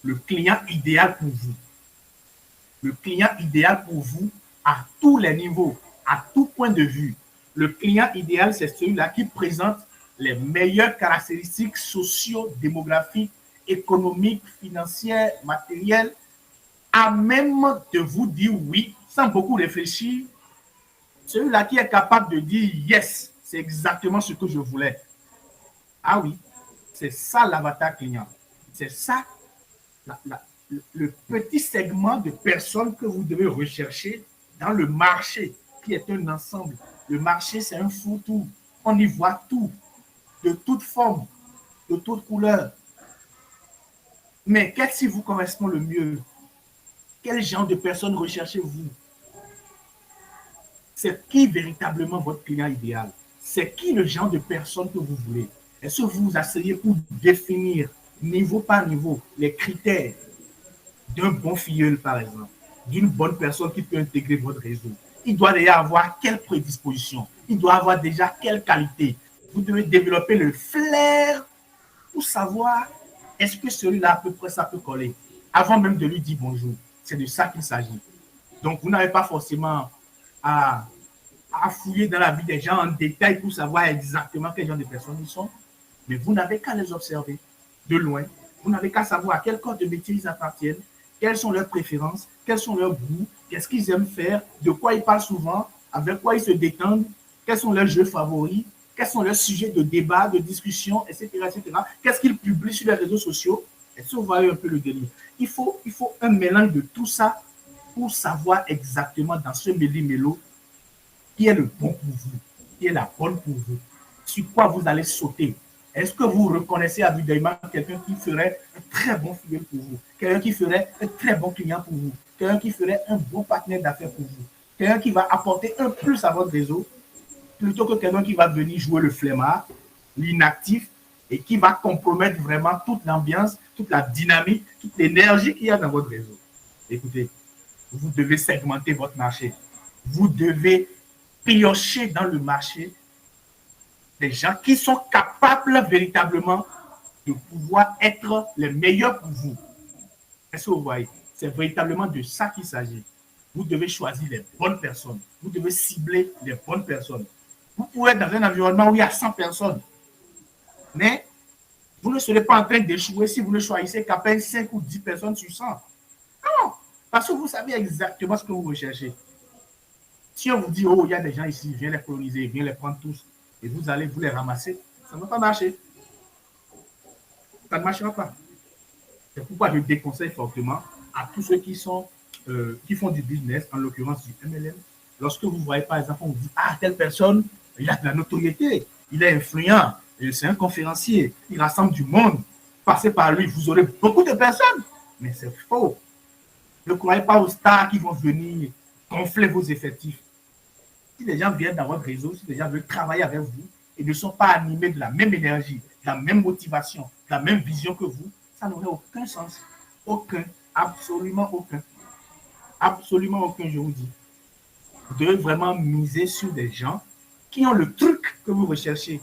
le client idéal pour vous. Le client idéal pour vous à tous les niveaux, à tout point de vue. Le client idéal, c'est celui-là qui présente les meilleures caractéristiques socio-démographiques, économiques, financières, matérielles, à même de vous dire oui, sans beaucoup réfléchir. Celui-là qui est capable de dire yes, c'est exactement ce que je voulais. Ah oui, c'est ça l'avatar client. C'est ça le petit segment de personnes que vous devez rechercher dans le marché, qui est un ensemble. Le marché, c'est un fourre-tout. On y voit tout, de toute forme, de toute couleur. Mais qu'est-ce qui vous correspond le mieux? Quel genre de personnes recherchez-vous? C'est qui véritablement votre client idéal? C'est qui le genre de personne que vous voulez? Est-ce que vous vous asseyez pour définir niveau par niveau les critères d'un bon filleul, par exemple, d'une bonne personne qui peut intégrer votre réseau? Il doit déjà avoir quelle prédisposition? Il doit avoir déjà quelle qualité? Vous devez développer le flair pour savoir est-ce que celui-là, à peu près, ça peut coller avant même de lui dire bonjour. C'est de ça qu'il s'agit. Donc, vous n'avez pas forcément à fouiller dans la vie des gens en détail pour savoir exactement quel genre de personnes ils sont, mais vous n'avez qu'à les observer de loin. Vous n'avez qu'à savoir à quel corps de métier ils appartiennent, quelles sont leurs préférences, quels sont leurs goûts, qu'est-ce qu'ils aiment faire, de quoi ils parlent souvent, avec quoi ils se détendent, quels sont leurs jeux favoris, quels sont leurs sujets de débat, de discussion, etc. etc. Qu'est-ce qu'ils publient sur les réseaux sociaux? Est-ce que vous voyez un peu le délire? Il faut un mélange de tout ça pour savoir exactement dans ce méli-mélo qui est le bon pour vous, qui est la bonne pour vous, sur quoi vous allez sauter. Est-ce que vous reconnaissez à vue d'œil quelqu'un qui ferait un très bon filleul pour vous, quelqu'un qui ferait un très bon client pour vous, quelqu'un qui ferait un bon partenaire d'affaires pour vous, quelqu'un qui va apporter un plus à votre réseau, plutôt que quelqu'un qui va venir jouer le flemmard, l'inactif, et qui va compromettre vraiment toute l'ambiance, toute la dynamique, toute l'énergie qu'il y a dans votre réseau. Écoutez, vous devez segmenter votre marché. Vous devez piocher dans le marché des gens qui sont capables véritablement de pouvoir être les meilleurs pour vous. Est-ce que vous voyez? C'est véritablement de ça qu'il s'agit. Vous devez choisir les bonnes personnes. Vous devez cibler les bonnes personnes. Vous pouvez être dans un environnement où il y a 100 personnes, mais vous ne serez pas en train d'échouer si vous ne choisissez qu'à peine 5 ou 10 personnes sur 100. Non, parce que vous savez exactement ce que vous recherchez. Si on vous dit, oh, il y a des gens ici, viens les coloniser, viens les prendre tous, et vous allez vous les ramasser, ça ne va pas marcher. Ça ne marchera pas. C'est pourquoi je déconseille fortement à tous ceux qui font du business, en l'occurrence du MLM, lorsque vous voyez par exemple, on vous dit, ah, telle personne, il a de la notoriété, il est influent, c'est un conférencier, il rassemble du monde, passez par lui, vous aurez beaucoup de personnes. Mais c'est faux. Ne croyez pas aux stars qui vont venir gonfler vos effectifs. Si les gens viennent dans votre réseau, si les gens veulent travailler avec vous et ne sont pas animés de la même énergie, de la même motivation, de la même vision que vous, ça n'aurait aucun sens. Aucun. Absolument aucun. Absolument aucun, je vous dis. Vous devez vraiment miser sur des gens qui ont le truc que vous recherchez,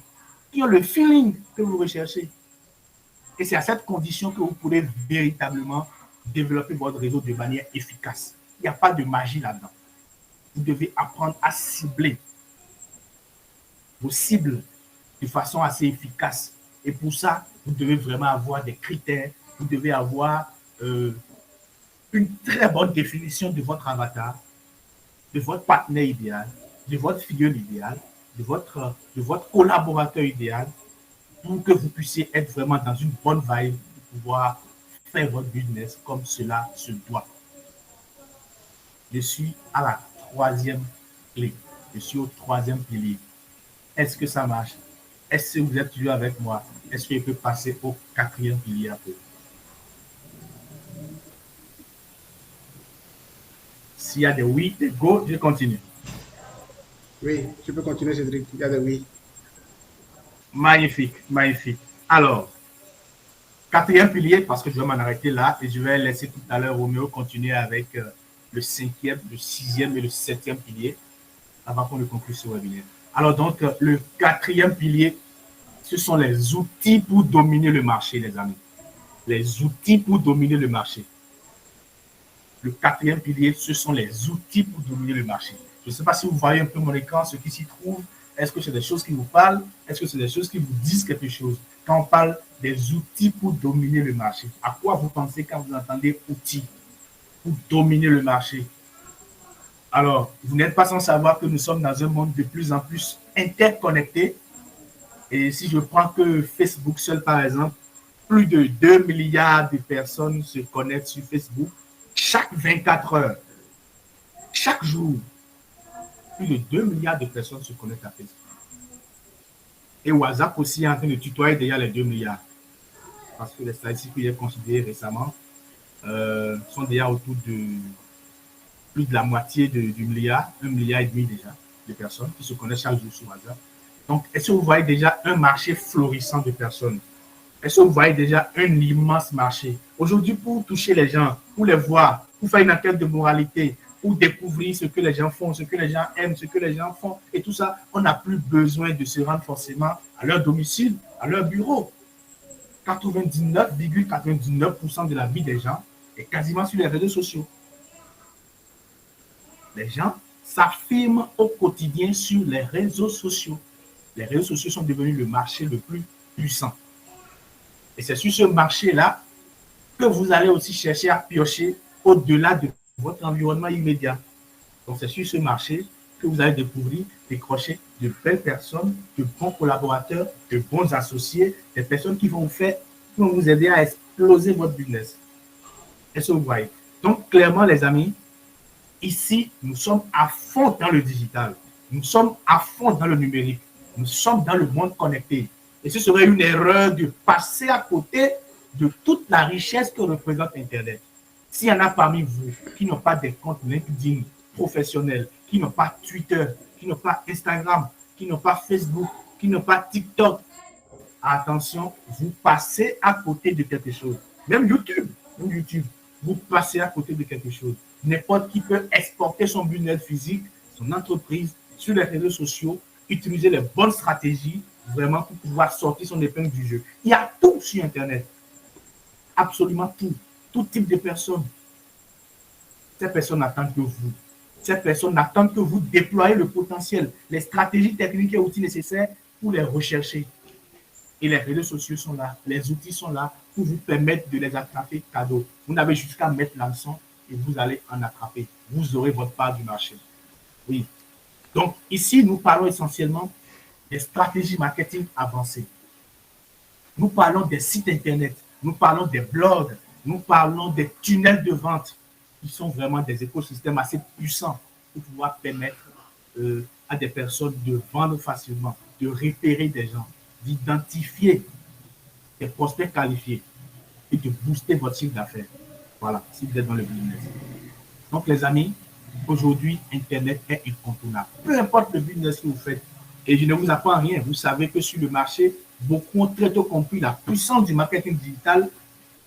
qui ont le feeling que vous recherchez. Et c'est à cette condition que vous pourrez véritablement développer votre réseau de manière efficace. Il n'y a pas de magie là-dedans. Vous devez apprendre à cibler vos cibles de façon assez efficace. Et pour ça, vous devez vraiment avoir des critères, vous devez avoir une très bonne définition de votre avatar, de votre partenaire idéal, de votre filleul idéal, de votre collaborateur idéal, pour que vous puissiez être vraiment dans une bonne vibe pour pouvoir faire votre business comme cela se doit. Je suis à la troisième clé. Je suis au troisième pilier. Est-ce que ça marche? Est-ce que vous êtes toujours avec moi? Est-ce que je peux passer au quatrième pilier après? S'il y a des oui, des go, je continue. Oui, tu peux continuer, Cédric. Il y a des oui. Magnifique, magnifique. Alors, quatrième pilier, parce que je vais m'en arrêter là et je vais laisser tout à l'heure Roméo continuer avec le cinquième, le sixième et le septième pilier avant qu'on ne conclue ce webinaire. Alors donc, le quatrième pilier, ce sont les outils pour dominer le marché, les amis. Les outils pour dominer le marché. Le quatrième pilier, ce sont les outils pour dominer le marché. Je ne sais pas si vous voyez un peu mon écran, ce qui s'y trouve. Est-ce que c'est des choses qui vous parlent? Est-ce que c'est des choses qui vous disent quelque chose? Quand on parle des outils pour dominer le marché, à quoi vous pensez quand vous entendez outils pour dominer le marché? Alors, vous n'êtes pas sans savoir que nous sommes dans un monde de plus en plus interconnecté. Et si je prends que Facebook seul, par exemple, plus de 2 milliards de personnes se connectent sur Facebook chaque 24 heures. Chaque jour, plus de 2 milliards de personnes se connectent à Facebook. Et WhatsApp aussi est en train de tutoyer déjà les 2 milliards. Parce que les statistiques que j'ai considérées récemment sont déjà autour de plus de la moitié du milliard, 1,5 milliard déjà de personnes qui se connectent chaque jour sur WhatsApp. Donc, est-ce que vous voyez déjà un marché florissant de personnes? Est-ce que vous voyez déjà un immense marché? Aujourd'hui, pour toucher les gens, pour les voir, pour faire une enquête de moralité, pour découvrir ce que les gens font, ce que les gens aiment, ce que les gens font, et tout ça, on n'a plus besoin de se rendre forcément à leur domicile, à leur bureau. 99,99% de la vie des gens est quasiment sur les réseaux sociaux. Les gens s'affirment au quotidien sur les réseaux sociaux. Les réseaux sociaux sont devenus le marché le plus puissant. Et c'est sur ce marché-là que vous allez aussi chercher à piocher au-delà de votre environnement immédiat. Donc, c'est sur ce marché que vous allez découvrir, décrocher de belles personnes, de bons collaborateurs, de bons associés, des personnes qui vont vous aider à exploser votre business. Est-ce que vous voyez? Donc, clairement, les amis, ici, nous sommes à fond dans le digital. Nous sommes à fond dans le numérique. Nous sommes dans le monde connecté. Et ce serait une erreur de passer à côté de toute la richesse que représente Internet. S'il y en a parmi vous qui n'ont pas des comptes LinkedIn professionnels, qui n'ont pas Twitter, qui n'ont pas Instagram, qui n'ont pas Facebook, qui n'ont pas TikTok, attention, vous passez à côté de quelque chose. Même YouTube, vous passez à côté de quelque chose. N'importe qui peut exporter son business physique, son entreprise sur les réseaux sociaux, utiliser les bonnes stratégies vraiment pour pouvoir sortir son épingle du jeu. Il y a tout sur Internet. Absolument tout. Tout type de personnes. Ces personnes attendent que vous. Ces personnes attendent que vous déployez le potentiel, les stratégies techniques et outils nécessaires pour les rechercher. Et les réseaux sociaux sont là, les outils sont là pour vous permettre de les attraper cadeau. Vous n'avez jusqu'à mettre l'hameçon et vous allez en attraper. Vous aurez votre part du marché. Oui. Donc ici, nous parlons essentiellement des stratégies marketing avancées. Nous parlons des sites Internet, nous parlons des blogs, nous parlons des tunnels de vente qui sont vraiment des écosystèmes assez puissants pour pouvoir permettre à des personnes de vendre facilement, de repérer des gens, d'identifier des prospects qualifiés et de booster votre chiffre d'affaires. Voilà, si vous êtes dans le business. Donc, les amis, aujourd'hui, Internet est incontournable. Peu importe le business que vous faites, et je ne vous apprends rien, vous savez que sur le marché, beaucoup ont très tôt compris la puissance du marketing digital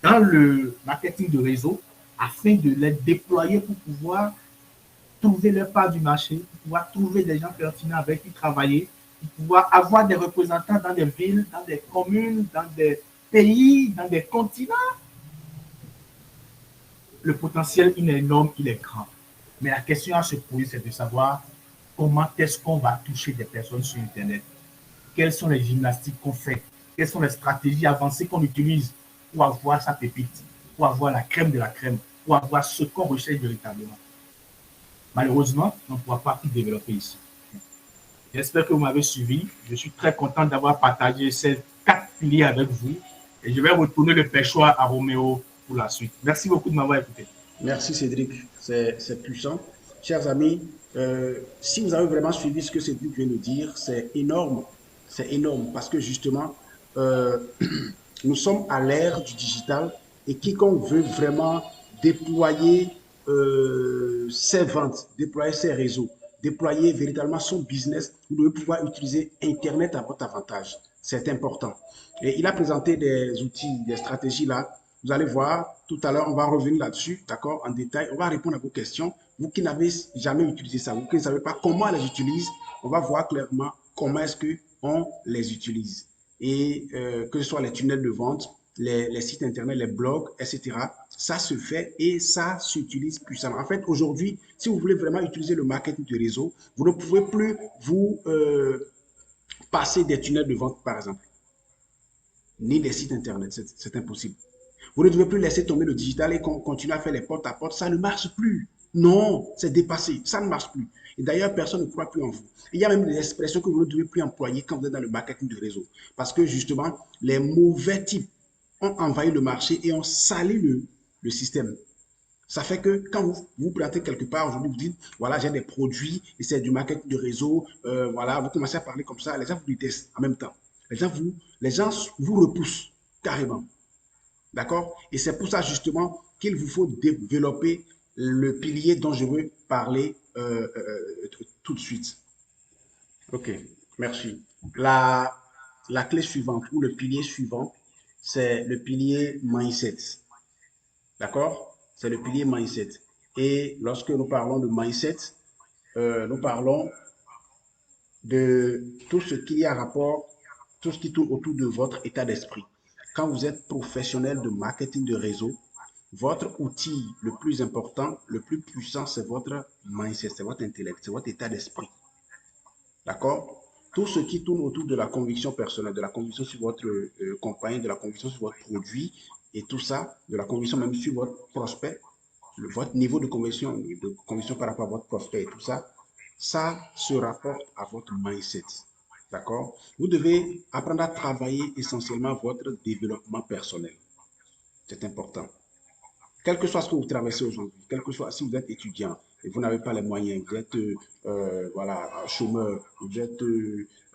dans le marketing de réseau afin de les déployer pour pouvoir trouver leur part du marché, pour pouvoir trouver des gens pertinents avec qui travailler, pour pouvoir avoir des représentants dans des villes, dans des communes, dans des pays, dans des continents. Le potentiel, il est énorme, il est grand. Mais la question à se poser, c'est de savoir comment est-ce qu'on va toucher des personnes sur Internet. Quelles sont les gymnastiques qu'on fait? Quelles sont les stratégies avancées qu'on utilise pour avoir sa pépite, pour avoir la crème de la crème, pour avoir ce qu'on recherche véritablement? Malheureusement, on ne pourra pas tout développer ici. J'espère que vous m'avez suivi. Je suis très content d'avoir partagé ces 4 piliers avec vous. Et je vais retourner le pêchoir à Roméo pour la suite. Merci beaucoup de m'avoir écouté. Merci Cédric, c'est puissant. Chers amis, si vous avez vraiment suivi ce que Cédric vient de dire, c'est énorme parce que justement, euh, nous sommes à l'ère du digital et quiconque veut vraiment déployer ses ventes, déployer ses réseaux, déployer véritablement son business, vous devez pouvoir utiliser Internet à votre avantage. C'est important. Et il a présenté des outils, des stratégies là. Vous allez voir, tout à l'heure, on va revenir là-dessus, d'accord, en détail. On va répondre à vos questions. Vous qui n'avez jamais utilisé ça, vous qui ne savez pas comment on les utilise, on va voir clairement comment est-ce qu'on les utilise. Et que ce soit les tunnels de vente, les sites internet, les blogs, etc. Ça se fait et ça s'utilise puissamment. En fait, aujourd'hui, si vous voulez vraiment utiliser le marketing de réseau, vous ne pouvez plus vous passer des tunnels de vente, par exemple, ni des sites internet. C'est impossible. Vous ne devez plus laisser tomber le digital et continuer à faire les porte à porte. Ça ne marche plus. Non, c'est dépassé. Ça ne marche plus. Et d'ailleurs, personne ne croit plus en vous. Il y a même des expressions que vous ne devez plus employer quand vous êtes dans le marketing de réseau. Parce que justement, les mauvais types ont envahi le marché et ont sali le système. Ça fait que quand vous plantez quelque part aujourd'hui, vous dites, voilà, j'ai des produits et c'est du marketing de réseau, voilà, vous commencez à parler comme ça, les gens vous détestent en même temps. Les gens vous repoussent carrément. D'accord? Et c'est pour ça justement qu'il vous faut développer le pilier dont je veux parler tout de suite. OK, merci. La, la clé suivante ou le pilier suivant, c'est le pilier mindset. D'accord? C'est le pilier mindset. Et lorsque nous parlons de mindset, nous parlons de tout ce qui est à rapport, tout ce qui tourne autour de votre état d'esprit. Quand vous êtes professionnel de marketing de réseau, votre outil le plus important, le plus puissant, c'est votre mindset, c'est votre intellect, c'est votre état d'esprit. D'accord? Tout ce qui tourne autour de la conviction personnelle, de la conviction sur votre compagnie, de la conviction sur votre produit et tout ça, de la conviction même sur votre prospect, votre niveau de conviction par rapport à votre prospect et tout ça, ça se rapporte à votre mindset. D'accord? Vous devez apprendre à travailler essentiellement votre développement personnel. C'est important. Quel que soit ce que vous traversez aujourd'hui, quel que soit, si vous êtes étudiant et vous n'avez pas les moyens, vous êtes voilà, chômeur, vous êtes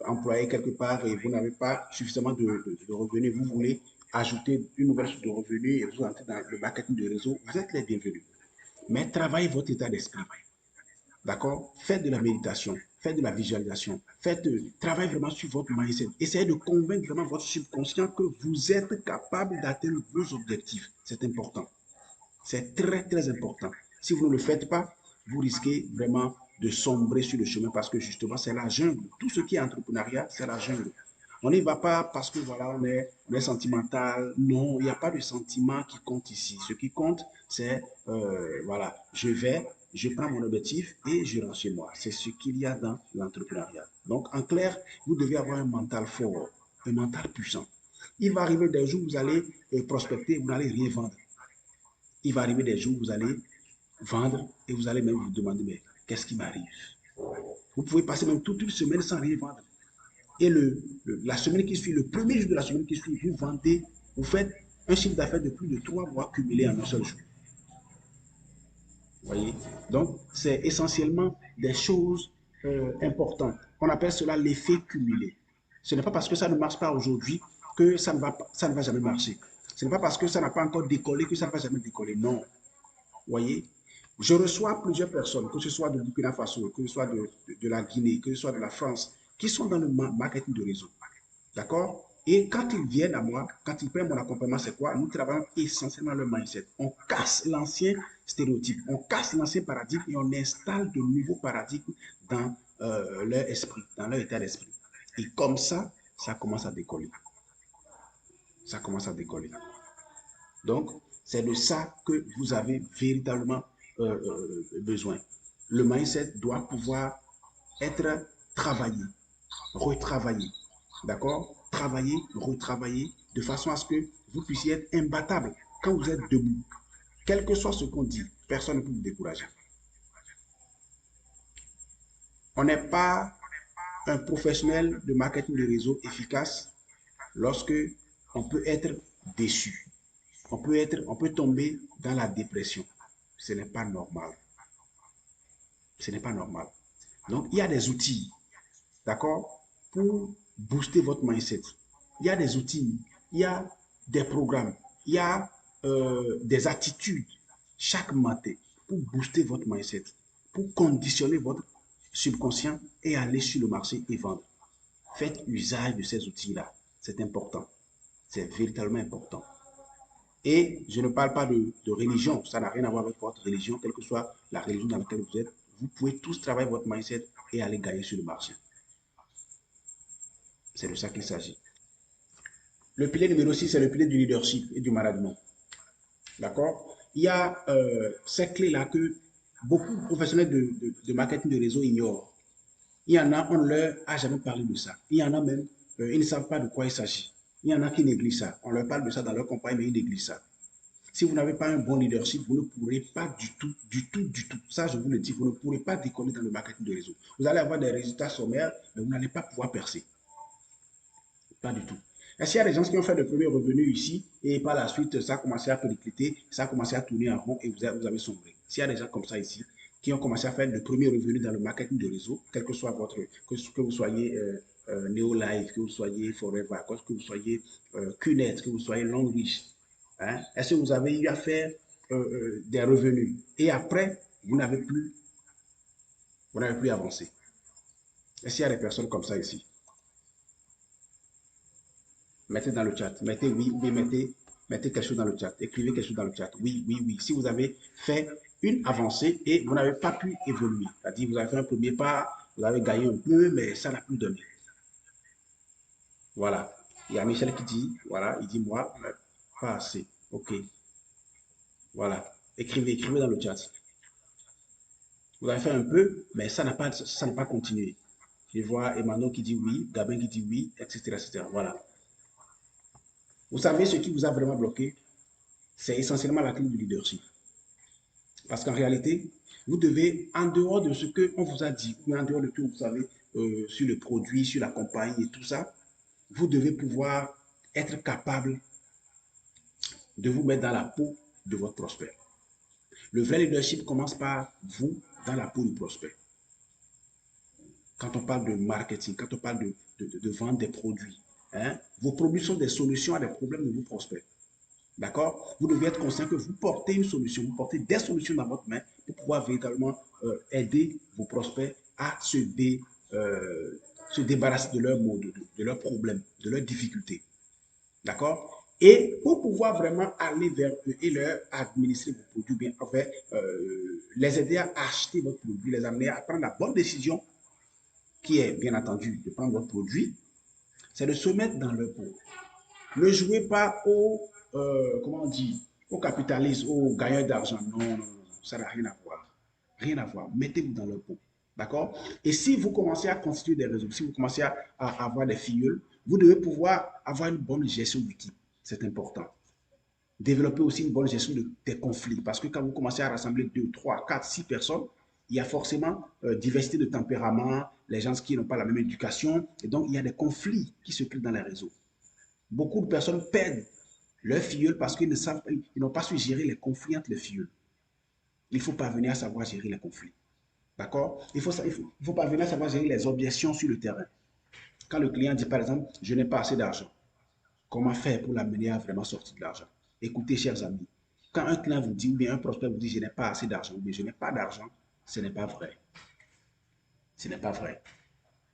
employé quelque part et vous n'avez pas suffisamment de revenus, vous voulez ajouter une nouvelle source de revenus et vous entrez dans le marketing de réseau, vous êtes les bienvenus. Mais travaillez votre état d'esprit. D'accord? Faites de la méditation, faites de la visualisation, travaillez vraiment sur votre mindset. Essayez de convaincre vraiment votre subconscient que vous êtes capable d'atteindre vos objectifs. C'est important. C'est très, très important. Si vous ne le faites pas, vous risquez vraiment de sombrer sur le chemin parce que justement, c'est la jungle. Tout ce qui est entrepreneuriat, c'est la jungle. On n'y va pas parce que voilà, on est sentimental. Non, il n'y a pas de sentiment qui compte ici. Ce qui compte, c'est voilà, je prends mon objectif et je rentre chez moi. C'est ce qu'il y a dans l'entrepreneuriat. Donc, en clair, vous devez avoir un mental fort, un mental puissant. Il va arriver des jours où vous allez prospecter, vous n'allez rien vendre. Il va arriver des jours où vous allez vendre et vous allez même vous demander, mais qu'est-ce qui m'arrive? Vous pouvez passer même toute une semaine sans rien vendre. Et la semaine qui suit, le premier jour de la semaine qui suit, vous vendez, vous faites un chiffre d'affaires de plus de 3 mois cumulé en un seul jour. Vous voyez? Donc, c'est essentiellement des choses importantes. On appelle cela l'effet cumulé. Ce n'est pas parce que ça ne marche pas aujourd'hui que ça ne va jamais marcher. Ce n'est pas parce que ça n'a pas encore décollé que ça ne va jamais décoller. Non. Vous voyez? Je reçois plusieurs personnes, que ce soit de Burkina Faso, que ce soit de la Guinée, que ce soit de la France, qui sont dans le marketing de réseau. D'accord? Et quand ils viennent à moi, quand ils prennent mon accompagnement, c'est quoi? Nous travaillons essentiellement le mindset. On casse l'ancien stéréotype, on casse l'ancien paradigme et on installe de nouveaux paradigmes dans leur esprit, dans leur état d'esprit. Et comme ça commence à décoller. Ça commence à décoller. Donc, c'est de ça que vous avez véritablement besoin. Le mindset doit pouvoir être travaillé, retravaillé. D'accord? Travailler, retravailler, de façon à ce que vous puissiez être imbattable quand vous êtes debout. Quel que soit ce qu'on dit, personne ne peut vous décourager. On n'est pas un professionnel de marketing de réseau efficace lorsque on peut être déçu. On peut tomber dans la dépression. Ce n'est pas normal. Ce n'est pas normal. Donc, il y a des outils, d'accord, pour booster votre mindset. Il y a des outils, il y a des programmes, il y a des attitudes chaque matin pour booster votre mindset, pour conditionner votre subconscient et aller sur le marché et vendre. Faites usage de ces outils-là. C'est important. C'est véritablement important. Et je ne parle pas de religion, ça n'a rien à voir avec votre religion, quelle que soit la religion dans laquelle vous êtes. Vous pouvez tous travailler votre mindset et aller gagner sur le marché. C'est de ça qu'il s'agit. Le pilier numéro 6, c'est le pilier du leadership et du management. D'accord? Il y a ces clés-là que beaucoup de professionnels de marketing de réseau ignorent. Il y en a, on ne leur a jamais parlé de ça. Il y en a même, ils ne savent pas de quoi il s'agit. Il y en a qui négligent ça. On leur parle de ça dans leur compagnie, mais ils négligent ça. Si vous n'avez pas un bon leadership, vous ne pourrez pas du tout, ça je vous le dis, vous ne pourrez pas décoller dans le marketing de réseau. Vous allez avoir des résultats sommaires, mais vous n'allez pas pouvoir percer. Pas du tout. Est-ce qu'il y a des gens qui ont fait le premier revenu ici et par la suite, ça a commencé à péricliter, ça a commencé à tourner en rond et vous avez sombré? S'il y a des gens comme ça ici qui ont commencé à faire le premier revenu dans le marketing de réseau, quel que soit que vous soyez Neolife, que vous soyez Forever, que vous soyez QNet, que vous soyez Longreach, hein? Est-ce que vous avez eu à faire des revenus et après, vous n'avez plus avancé? Est-ce qu'il y a des personnes comme ça ici? Mettez dans le chat. Mettez oui, oui, mettez quelque chose dans le chat. Écrivez quelque chose dans le chat. Oui, oui, oui. Si vous avez fait une avancée et vous n'avez pas pu évoluer, c'est-à-dire vous avez fait un premier pas, vous avez gagné un peu, mais ça n'a plus donné. Voilà. Il y a Michel qui dit, voilà, il dit moi, pas assez. OK. Voilà. Écrivez dans le chat. Vous avez fait un peu, mais ça n'a pas continué. Je vois Emmanuel qui dit oui, Gabin qui dit oui, etc., etc. Voilà. Vous savez ce qui vous a vraiment bloqué? C'est essentiellement la clé du leadership. Parce qu'en réalité, vous devez, en dehors de ce qu'on vous a dit, ou en dehors de tout ce que vous savez sur le produit, sur la compagnie et tout ça, vous devez pouvoir être capable de vous mettre dans la peau de votre prospect. Le vrai leadership commence par vous dans la peau du prospect. Quand on parle de marketing, quand on parle de vendre des produits, hein, vos produits sont des solutions à des problèmes de vos prospects. D'accord? Vous devez être conscient que vous portez une solution, vous portez des solutions dans votre main pour pouvoir véritablement aider vos prospects à se débarrasser de leurs maux, de leurs problèmes, de leurs difficultés. D'accord? Et pour pouvoir vraiment aller vers eux et leur administrer vos produits, bien, enfin, les aider à acheter votre produit, les amener à prendre la bonne décision, qui est bien entendu de prendre votre produit, c'est de se mettre dans leur peau. Ne jouez pas comment on dit, au capitalisme, au gagneur d'argent. Non, non, non, ça n'a rien à voir. Rien à voir. Mettez-vous dans leur peau. D'accord? Et si vous commencez à constituer des réseaux, si vous commencez à avoir des filleuls, vous devez pouvoir avoir une bonne gestion d'équipe. C'est important. Développer aussi une bonne gestion des conflits. Parce que quand vous commencez à rassembler 2, 3, 4, 6 personnes, il y a forcément diversité de tempérament, les gens qui n'ont pas la même éducation. Et donc, il y a des conflits qui se créent dans les réseaux. Beaucoup de personnes perdent leur filleul parce qu'ils n'ont pas su gérer les conflits entre les filleuls. Il faut parvenir à savoir gérer les conflits. D'accord? Il faut parvenir à savoir gérer les objections sur le terrain. Quand le client dit, par exemple, je n'ai pas assez d'argent, comment faire pour l'amener à vraiment sortir de l'argent? Écoutez, chers amis, quand un client vous dit, ou bien un prospect vous dit, je n'ai pas assez d'argent, ou bien je n'ai pas d'argent, ce n'est pas vrai. Ce n'est pas vrai.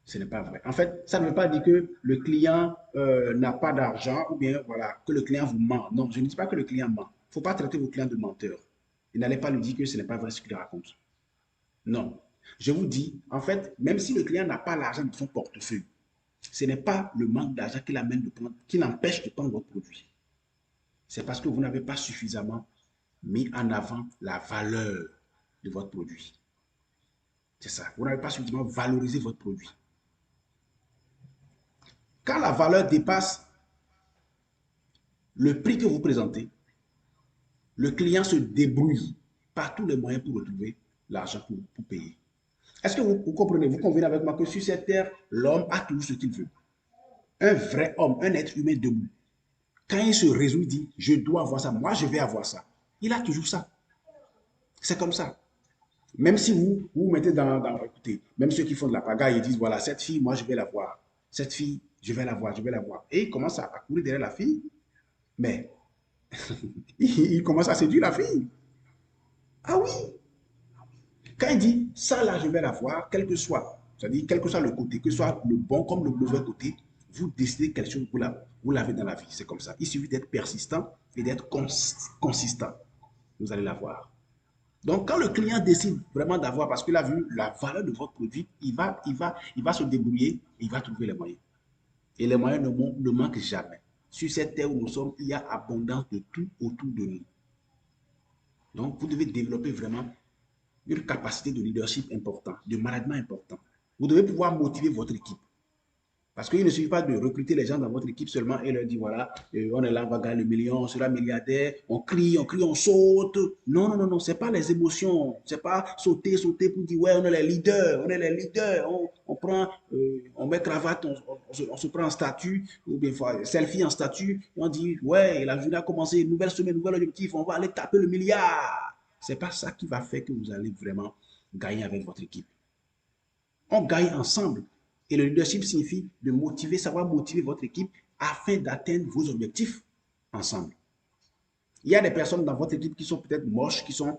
Ce n'est pas vrai. En fait, ça ne veut pas dire que le client n'a pas d'argent ou bien voilà, que le client vous ment. Non, je ne dis pas que le client ment. Il ne faut pas traiter vos clients de menteurs. Et n'allez pas lui dire que ce n'est pas vrai ce qu'il raconte. Non. Je vous dis, en fait, même si le client n'a pas l'argent de son portefeuille, ce n'est pas le manque d'argent qui l'empêche de prendre votre produit. C'est parce que vous n'avez pas suffisamment mis en avant la valeur de votre produit. C'est ça. Vous n'avez pas suffisamment valorisé votre produit. Quand la valeur dépasse le prix que vous présentez, le client se débrouille par tous les moyens pour retrouver l'argent pour payer. Est-ce que vous comprenez, vous convenez avec moi que sur cette terre, l'homme a toujours ce qu'il veut. Un vrai homme, un être humain debout. Quand il se résout, il dit, je dois avoir ça, moi je vais avoir ça. Il a toujours ça. C'est comme ça. Même si vous mettez écoutez, même ceux qui font de la pagaille, ils disent, voilà, cette fille, moi je vais la voir. Cette fille, je vais la voir, je vais la voir. Et il commence à courir derrière la fille. Mais il commence à séduire la fille. Ah oui, quand il dit ça là, je vais la voir, quel que soit, c'est-à-dire quel que soit le côté, que ce soit le bon comme le mauvais côté, vous décidez quelque chose, vous l'avez dans la vie. C'est comme ça. Il suffit d'être persistant et d'être consistant. Vous allez la voir. Donc, quand le client décide vraiment d'avoir, parce qu'il a vu la valeur de votre produit, il va se débrouiller et il va trouver les moyens. Et les moyens ne manquent jamais. Sur cette terre où nous sommes, il y a abondance de tout autour de nous. Donc, vous devez développer vraiment une capacité de leadership importante, de management important. Vous devez pouvoir motiver votre équipe. Parce qu'il ne suffit pas de recruter les gens dans votre équipe seulement et leur dire, voilà, on est là, on va gagner le million, on sera milliardaire, on crie, on saute. Non, non, non, non, ce n'est pas les émotions. Ce n'est pas sauter, sauter pour dire, ouais, on est les leaders, on prend, on met cravate, on se prend en statut, ou bien selfie en statut, et on dit, ouais, la journée a commencé, nouvelle semaine, nouvel objectif, on va aller taper le milliard. Ce n'est pas ça qui va faire que vous allez vraiment gagner avec votre équipe. On gagne ensemble. Et le leadership signifie de motiver, savoir motiver votre équipe afin d'atteindre vos objectifs ensemble. Il y a des personnes dans votre équipe qui sont peut-être moches, qui sont,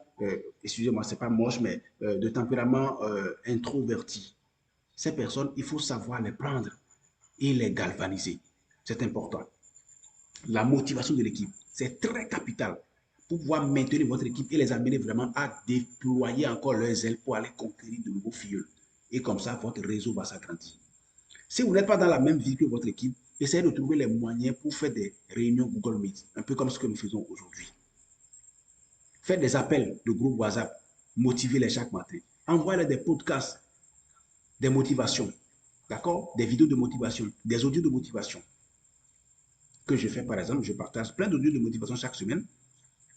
excusez-moi, c'est pas moche, mais de tempérament introverti. Ces personnes, il faut savoir les prendre et les galvaniser. C'est important. La motivation de l'équipe, c'est très capital pour pouvoir maintenir votre équipe et les amener vraiment à déployer encore leurs ailes pour aller conquérir de nouveaux filleuls. Et comme ça, votre réseau va s'agrandir. Si vous n'êtes pas dans la même vie que votre équipe, essayez de trouver les moyens pour faire des réunions Google Meet, un peu comme ce que nous faisons aujourd'hui. Faites des appels de groupe WhatsApp, motivez-les chaque matin. Envoyez-les des podcasts, des motivations, d'accord? Des vidéos de motivation, des audios de motivation. Que je fais par exemple, je partage plein d'audios de motivation chaque semaine.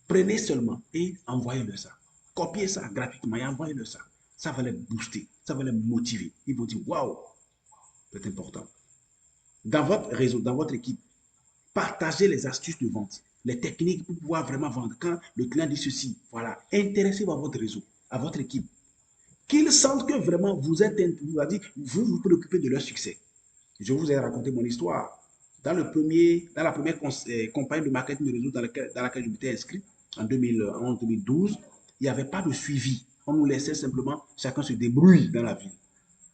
Prenez seulement et envoyez-le ça. Copiez ça gratuitement et envoyez-le ça. Ça va les booster, ça va les motiver. Ils vont dire, waouh, c'est important. Dans votre réseau, dans votre équipe, partagez les astuces de vente. les techniques pour pouvoir vraiment vendre. Quand le client dit ceci, voilà, intéressez-vous à votre réseau, à votre équipe. Qu'ils sentent que vraiment vous êtes, vous vous préoccupez de leur succès. Je vous ai raconté mon histoire. Dans la première campagne de marketing de réseau dans laquelle je m'étais inscrit, en 2011-2012, il n'y avait pas de suivi. On nous laissait simplement, chacun se débrouille dans la ville.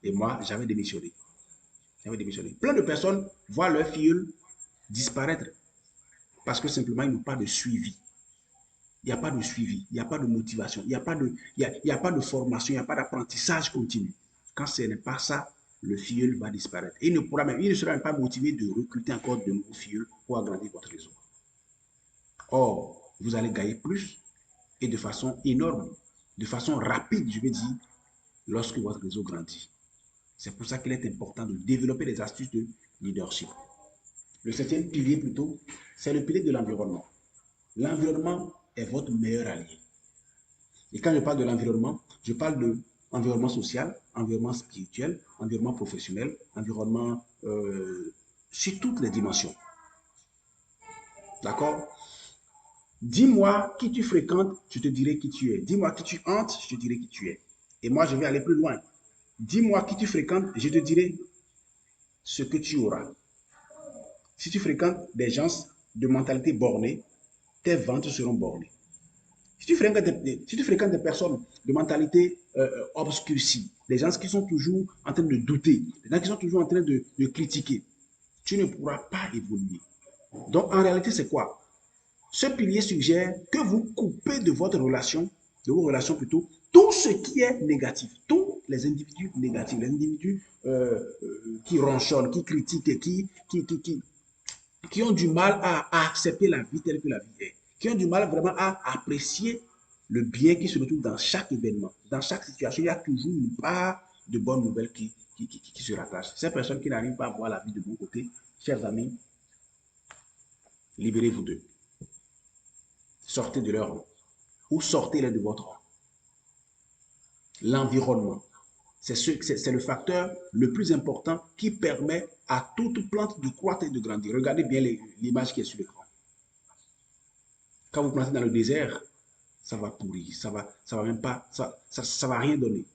Et moi, j'avais démissionné. Plein de personnes voient leur filleul disparaître parce que simplement, ils n'ont pas de suivi. Il n'y a pas de suivi, il n'y a pas de motivation, il n'y a pas de formation, il n'y a pas d'apprentissage continu. Quand ce n'est pas ça, le filleul va disparaître. Et il ne sera même pas motivé de recruter encore de nouveaux filleuls pour agrandir votre réseau. Or, vous allez gagner plus et de façon énorme, de façon rapide, je veux dire, lorsque votre réseau grandit. C'est pour ça qu'il est important de développer des astuces de leadership. Le septième pilier plutôt, c'est le pilier de l'environnement. L'environnement est votre meilleur allié. Et quand je parle de l'environnement, je parle de environnement social, environnement spirituel, environnement professionnel, environnement sur toutes les dimensions. D'accord? Dis-moi qui tu fréquentes, je te dirai qui tu es. Dis-moi qui tu hantes, je te dirai qui tu es. Et moi, je vais aller plus loin. Dis-moi qui tu fréquentes, je te dirai ce que tu auras. Si tu fréquentes des gens de mentalité bornée, tes ventes seront bornées. Si tu fréquentes des personnes de mentalité obscurcie, des gens qui sont toujours en train de douter, des gens qui sont toujours en train de critiquer, tu ne pourras pas évoluer. Donc, en réalité, c'est quoi? Ce pilier suggère que vous coupez de vos relations plutôt, tout ce qui est négatif, tous les individus négatifs, les individus qui ronchonnent, qui critiquent, qui ont du mal à accepter la vie telle que la vie est, qui ont du mal vraiment à apprécier le bien qui se retrouve dans chaque événement. Dans chaque situation, il y a toujours une part de bonnes nouvelles qui se rattachent. Ces personnes qui n'arrivent pas à voir la vie de bon côté, chers amis, libérez-vous d'eux. Sortez de leur rang ou sortez-les de votre rang. L'environnement, c'est le facteur le plus important qui permet à toute plante de croître et de grandir. Regardez bien l'image qui est sur l'écran. Quand vous plantez dans le désert, ça va pourrir, ça va même pas, ça va rien donner.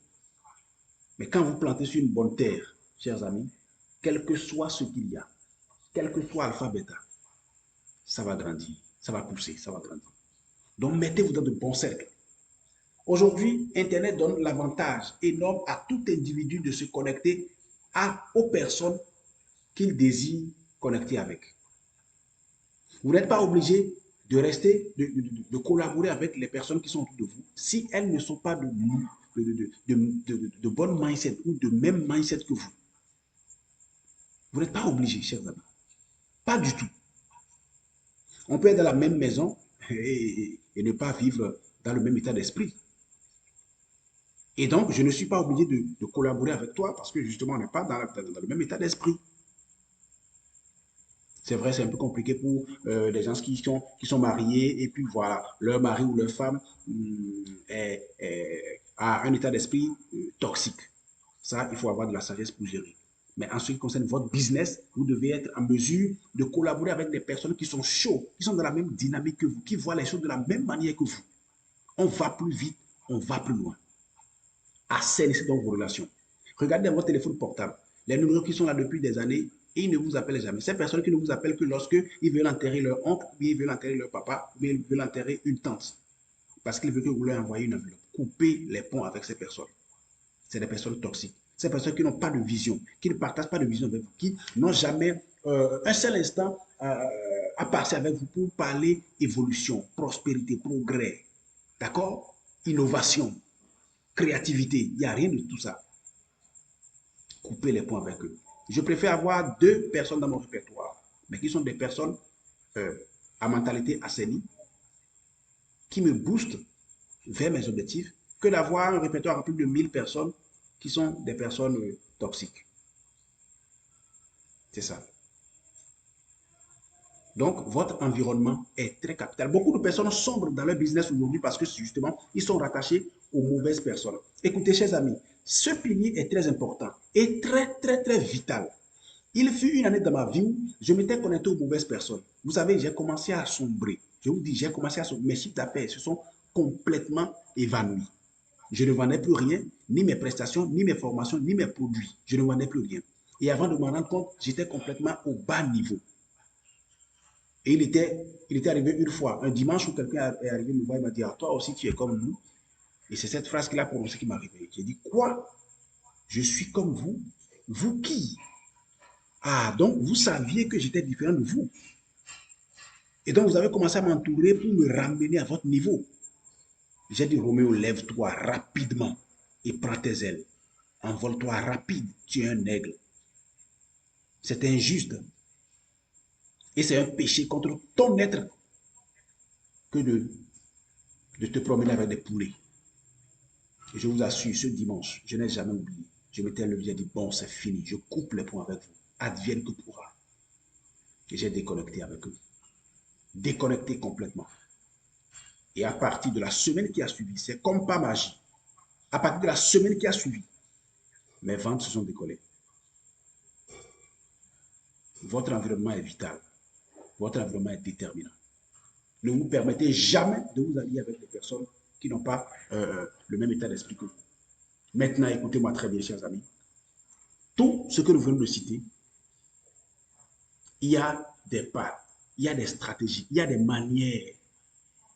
Mais quand vous plantez sur une bonne terre, chers amis, quel que soit ce qu'il y a, quel que soit alpha, bêta, ça va grandir, ça va pousser, ça va grandir. Donc, mettez-vous dans de bons cercles. Aujourd'hui, Internet donne l'avantage énorme à tout individu de se connecter aux personnes qu'il désire connecter avec. Vous n'êtes pas obligé de rester, de collaborer avec les personnes qui sont autour de vous si elles ne sont pas de bonne mindset ou de même mindset que vous. Vous n'êtes pas obligé, chers amis. Pas du tout. On peut être dans la même maison et ne pas vivre dans le même état d'esprit. Et donc, je ne suis pas obligé de collaborer avec toi parce que justement, on n'est pas dans le même état d'esprit. C'est vrai, c'est un peu compliqué pour des gens qui sont mariés et puis voilà, leur mari ou leur femme a un état d'esprit toxique. Ça, il faut avoir de la sagesse pour gérer. Mais en ce qui concerne votre business, vous devez être en mesure de collaborer avec des personnes qui sont chaudes, qui sont dans la même dynamique que vous, qui voient les choses de la même manière que vous. On va plus vite, on va plus loin. Assainissez donc vos relations. Regardez votre téléphone portable. Les numéros qui sont là depuis des années, et ils ne vous appellent jamais. Ces personnes qui ne vous appellent que lorsqu'ils veulent enterrer leur oncle, ou ils veulent enterrer leur papa, ou ils veulent enterrer une tante. Parce qu'ils veulent que vous leur envoyez une enveloppe. Coupez les ponts avec ces personnes. C'est des personnes toxiques. Ces personnes qui n'ont pas de vision, qui ne partagent pas de vision avec vous, qui n'ont jamais un seul instant à passer avec vous pour parler évolution, prospérité, progrès. D'accord? Innovation, créativité. Il n'y a rien de tout ça. Coupez les ponts avec eux. Je préfère avoir 2 personnes dans mon répertoire, mais qui sont des personnes à mentalité assainie, qui me boostent vers mes objectifs, que d'avoir un répertoire à plus de 1000 personnes qui sont des personnes toxiques. C'est ça. Donc, votre environnement est très capital. Beaucoup de personnes sombrent dans leur business aujourd'hui parce que justement, ils sont rattachés aux mauvaises personnes. Écoutez, chers amis, ce pilier est très important et très vital. Il fut une année dans ma vie où je m'étais connecté aux mauvaises personnes. Vous savez, j'ai commencé à sombrer. Je vous dis, j'ai commencé à sombrer. Mes chiffres d'affaires se sont complètement évanouis. Je ne vendais plus rien, ni mes prestations, ni mes formations, ni mes produits. Je ne vendais plus rien. Et avant de m'en rendre compte, j'étais complètement au bas niveau. Et il était arrivé une fois, un dimanche où quelqu'un est arrivé me voir, il m'a dit, ah, toi aussi tu es comme nous. Et c'est cette phrase qu'il a prononcée qui m'a réveillé. J'ai dit, quoi? Je suis comme vous? Vous qui? Ah, donc vous saviez que j'étais différent de vous. Et donc vous avez commencé à m'entourer pour me ramener à votre niveau. J'ai dit, Roméo, lève-toi rapidement et prends tes ailes. Envole-toi rapide, tu es un aigle. C'est injuste. Et c'est un péché contre ton être que de te promener avec des poulets. Et je vous assure, ce dimanche, je n'ai jamais oublié. Je m'étais levé, j'ai dit, bon, c'est fini, je coupe les points avec vous. Advienne que pourra. Et j'ai déconnecté avec eux. Déconnecté complètement. Et à partir de la semaine qui a suivi, c'est comme pas magie. À partir de la semaine qui a suivi, mes ventes se sont décollées. Votre environnement est vital. Votre environnement est déterminant. Ne vous permettez jamais de vous allier avec des personnes qui n'ont pas le même état d'esprit que vous. Maintenant, écoutez-moi très bien, chers amis. Tout ce que nous venons de citer, il y a des pas, il y a des stratégies, il y a des manières,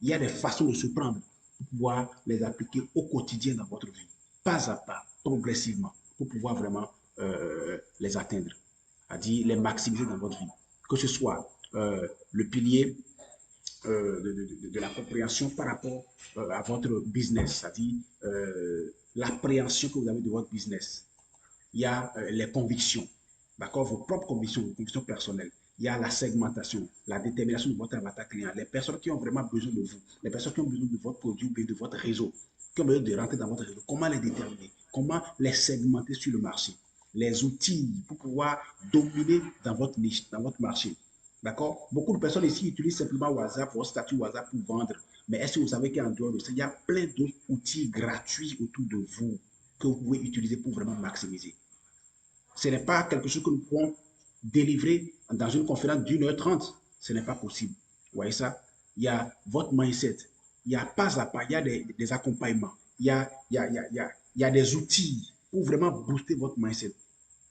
il y a des façons de se prendre pour pouvoir les appliquer au quotidien dans votre vie. Pas à pas, progressivement, pour pouvoir vraiment les atteindre, c'est-à-dire les maximiser dans votre vie. Que ce soit le pilier de la compréhension par rapport à votre business, c'est-à-dire l'appréhension que vous avez de votre business. Il y a les convictions, d'accord, vos propres convictions, vos convictions personnelles. Il y a la segmentation, la détermination de votre avatar client, les personnes qui ont vraiment besoin de vous, les personnes qui ont besoin de votre produit ou de votre réseau, qui ont besoin de rentrer dans votre réseau. Comment les déterminer? Comment les segmenter sur le marché? Les outils pour pouvoir dominer dans votre niche, dans votre marché. D'accord? Beaucoup de personnes ici utilisent simplement WhatsApp, votre statut WhatsApp pour vendre. Mais est-ce que vous savez qu'en dehors de ça, il y a plein d'autres outils gratuits autour de vous que vous pouvez utiliser pour vraiment maximiser? Ce n'est pas quelque chose que nous pouvons délivrer dans une conférence d'une heure trente. Ce n'est pas possible. Vous voyez ça? Il y a votre mindset. Il y a pas à pas, il y a des accompagnements. Il y a des outils pour vraiment booster votre mindset.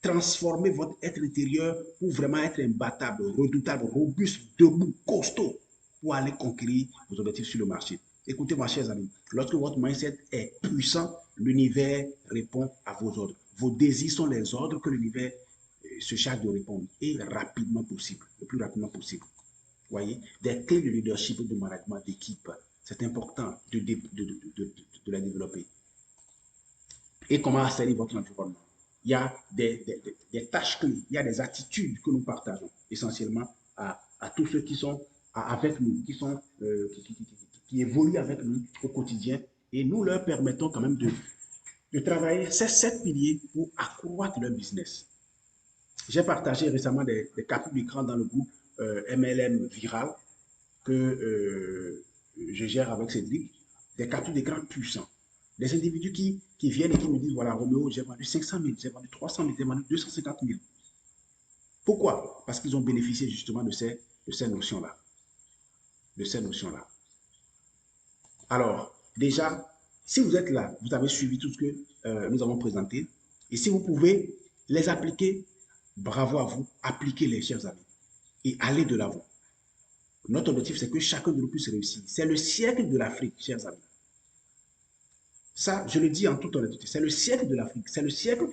Transformer votre être intérieur pour vraiment être imbattable, redoutable, robuste, debout, costaud pour aller conquérir vos objectifs sur le marché. Écoutez-moi, chers amis, lorsque votre mindset est puissant, l'univers répond à vos ordres. Vos désirs sont les ordres que l'univers se charge de répondre et rapidement possible, le plus rapidement possible. Vous voyez, des clés de leadership et de management d'équipe, c'est important de la développer. Et comment assainir votre environnement? Il y a des tâches clés, il y a des attitudes que nous partageons essentiellement à tous ceux qui sont avec nous, qui évoluent avec nous au quotidien et nous leur permettons quand même de travailler ces 7 piliers pour accroître leur business. J'ai partagé récemment des captures d'écran dans le groupe MLM Viral que je gère avec Cédric, des captures d'écran puissants. Des individus qui viennent et qui me disent, voilà, Roméo, j'ai vendu 500 000, j'ai vendu 300 000, j'ai vendu 250 000. Pourquoi? Parce qu'ils ont bénéficié justement de ces notions-là. De ces notions-là. Alors, déjà, si vous êtes là, vous avez suivi tout ce que nous avons présenté, et si vous pouvez les appliquer, bravo à vous, appliquez-les, chers amis, et allez de l'avant. Notre objectif, c'est que chacun de nous puisse réussir. C'est le siècle de l'Afrique, chers amis. Ça, je le dis en toute honnêteté, c'est le siècle de l'Afrique. C'est le siècle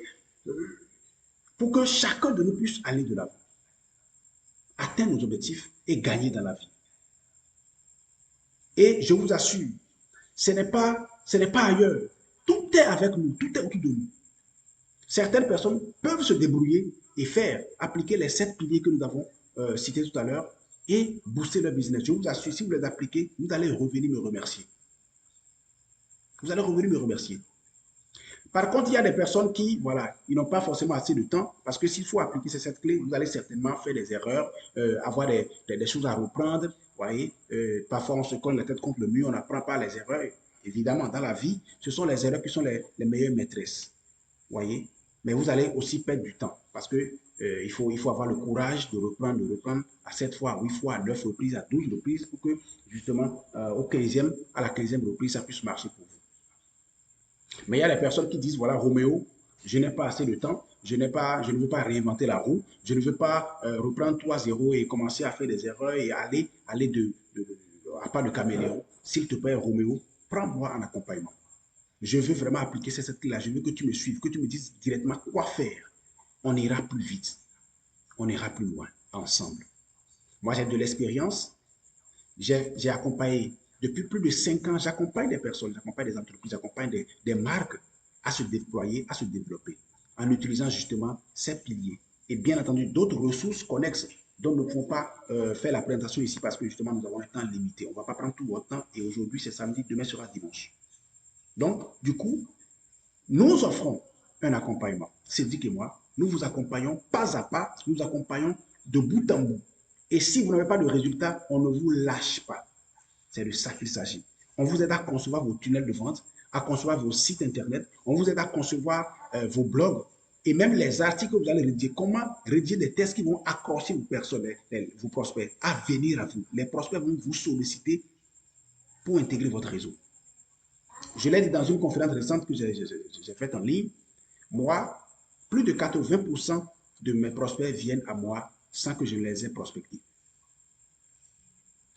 pour que chacun de nous puisse aller de l'avant, atteindre nos objectifs et gagner dans la vie. Et je vous assure, ce n'est pas ailleurs. Tout est avec nous, tout est autour de nous. Certaines personnes peuvent se débrouiller et appliquer les 7 piliers que nous avons cités tout à l'heure et booster leur business. Je vous assure, si vous les appliquez, vous allez revenir me remercier. Vous allez revenir me remercier. Par contre, il y a des personnes qui, voilà, ils n'ont pas forcément assez de temps parce que s'il faut appliquer ces 7 clés, vous allez certainement faire des erreurs, avoir des choses à reprendre. Vous voyez, parfois on se cogne la tête contre le mur, on n'apprend pas les erreurs. Évidemment, dans la vie, ce sont les erreurs qui sont les meilleures maîtresses. Vous voyez, mais vous allez aussi perdre du temps parce que il faut avoir le courage de reprendre à 7 fois, à 8 fois, à 9 reprises, à 12 reprises pour que justement à la 15e reprise, ça puisse marcher pour vous. Mais il y a des personnes qui disent, voilà, Roméo, je n'ai pas assez de temps, je ne veux pas réinventer la roue, je ne veux pas reprendre 3-0 et commencer à faire des erreurs et aller à pas de caméléon. S'il te plaît, Roméo, prends-moi en accompagnement. Je veux vraiment appliquer cette clé-là. Je veux que tu me suives, que tu me dises directement quoi faire. On ira plus vite, on ira plus loin ensemble. Moi, j'ai de l'expérience. J'ai accompagné, depuis plus de 5 ans, j'accompagne des personnes, j'accompagne des entreprises, j'accompagne des marques à se déployer, à se développer, en utilisant justement ces piliers. Et bien entendu, d'autres ressources connexes dont nous ne pouvons pas faire la présentation ici parce que justement, nous avons un temps limité. On ne va pas prendre tout votre temps et aujourd'hui, c'est samedi, demain sera dimanche. Donc, du coup, nous offrons un accompagnement. Cédric et moi, nous vous accompagnons pas à pas, nous vous accompagnons de bout en bout. Et si vous n'avez pas de résultat, on ne vous lâche pas. C'est de ça qu'il s'agit. On vous aide à concevoir vos tunnels de vente, à concevoir vos sites internet, on vous aide à concevoir vos blogs et même les articles que vous allez rédiger. Comment rédiger des textes qui vont accrocher vos personnes, vos prospects à venir à vous. Les prospects vont vous solliciter pour intégrer votre réseau. Je l'ai dit dans une conférence récente que j'ai faite en ligne. Moi, plus de 80% de mes prospects viennent à moi sans que je les ai prospectés.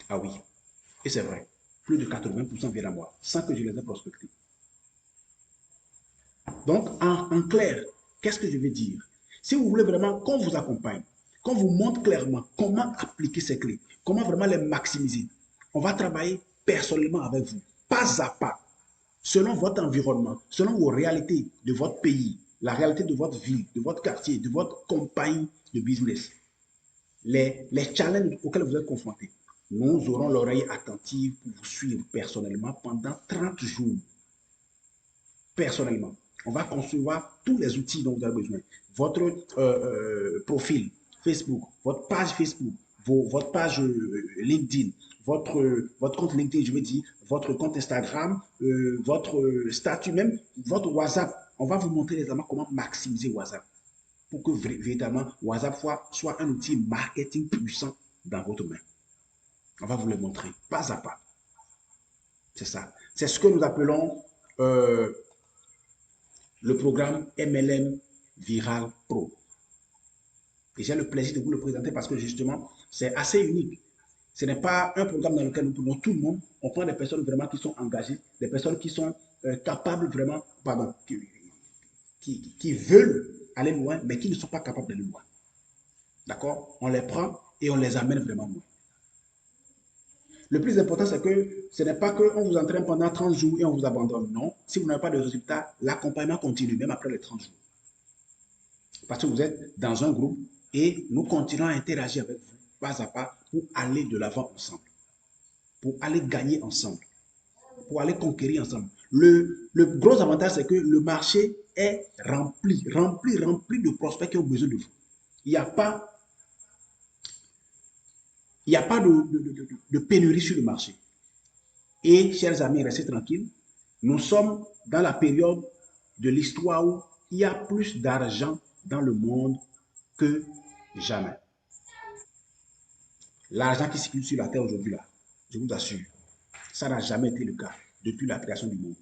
Ah oui, et c'est vrai. Plus de 80% viennent à moi sans que je les ai prospectés. Donc, en clair, qu'est-ce que je veux dire? Si vous voulez vraiment qu'on vous accompagne, qu'on vous montre clairement comment appliquer ces clés, comment vraiment les maximiser, on va travailler personnellement avec vous, pas à pas, selon votre environnement, selon vos réalités de votre pays, la réalité de votre ville, de votre quartier, de votre compagnie de business, les challenges auxquels vous êtes confrontés. Nous aurons l'oreille attentive pour vous suivre personnellement pendant 30 jours. Personnellement, on va concevoir tous les outils dont vous avez besoin. Votre profil Facebook, votre page Facebook, votre page LinkedIn, votre compte LinkedIn, je veux dire, votre compte Instagram, votre statut, même votre WhatsApp. On va vous montrer également comment maximiser WhatsApp pour que véritablement WhatsApp soit un outil marketing puissant dans votre main. On va vous le montrer pas à pas. C'est ça. C'est ce que nous appelons le programme MLM Viral Pro. Et j'ai le plaisir de vous le présenter parce que justement, c'est assez unique. Ce n'est pas un programme dans lequel nous prenons tout le monde. On prend des personnes vraiment qui sont engagées, des personnes qui sont capables vraiment, pardon, qui veulent aller loin, mais qui ne sont pas capables d'aller loin. D'accord? On les prend et on les amène vraiment loin. Le plus important, c'est que ce n'est pas qu'on vous entraîne pendant 30 jours et on vous abandonne. Non. Si vous n'avez pas de résultat, l'accompagnement continue, même après les 30 jours. Parce que vous êtes dans un groupe et nous continuons à interagir avec vous pas à pas pour aller de l'avant ensemble, pour aller gagner ensemble, pour aller conquérir ensemble. Le gros avantage, c'est que le marché est rempli de prospects qui ont besoin de vous. Il n'y a pas, de pénurie sur le marché. Et, chers amis, restez tranquilles. Nous sommes dans la période de l'histoire où il y a plus d'argent dans le monde que jamais. L'argent qui circule sur la terre aujourd'hui, là, je vous assure, ça n'a jamais été le cas depuis la création du monde.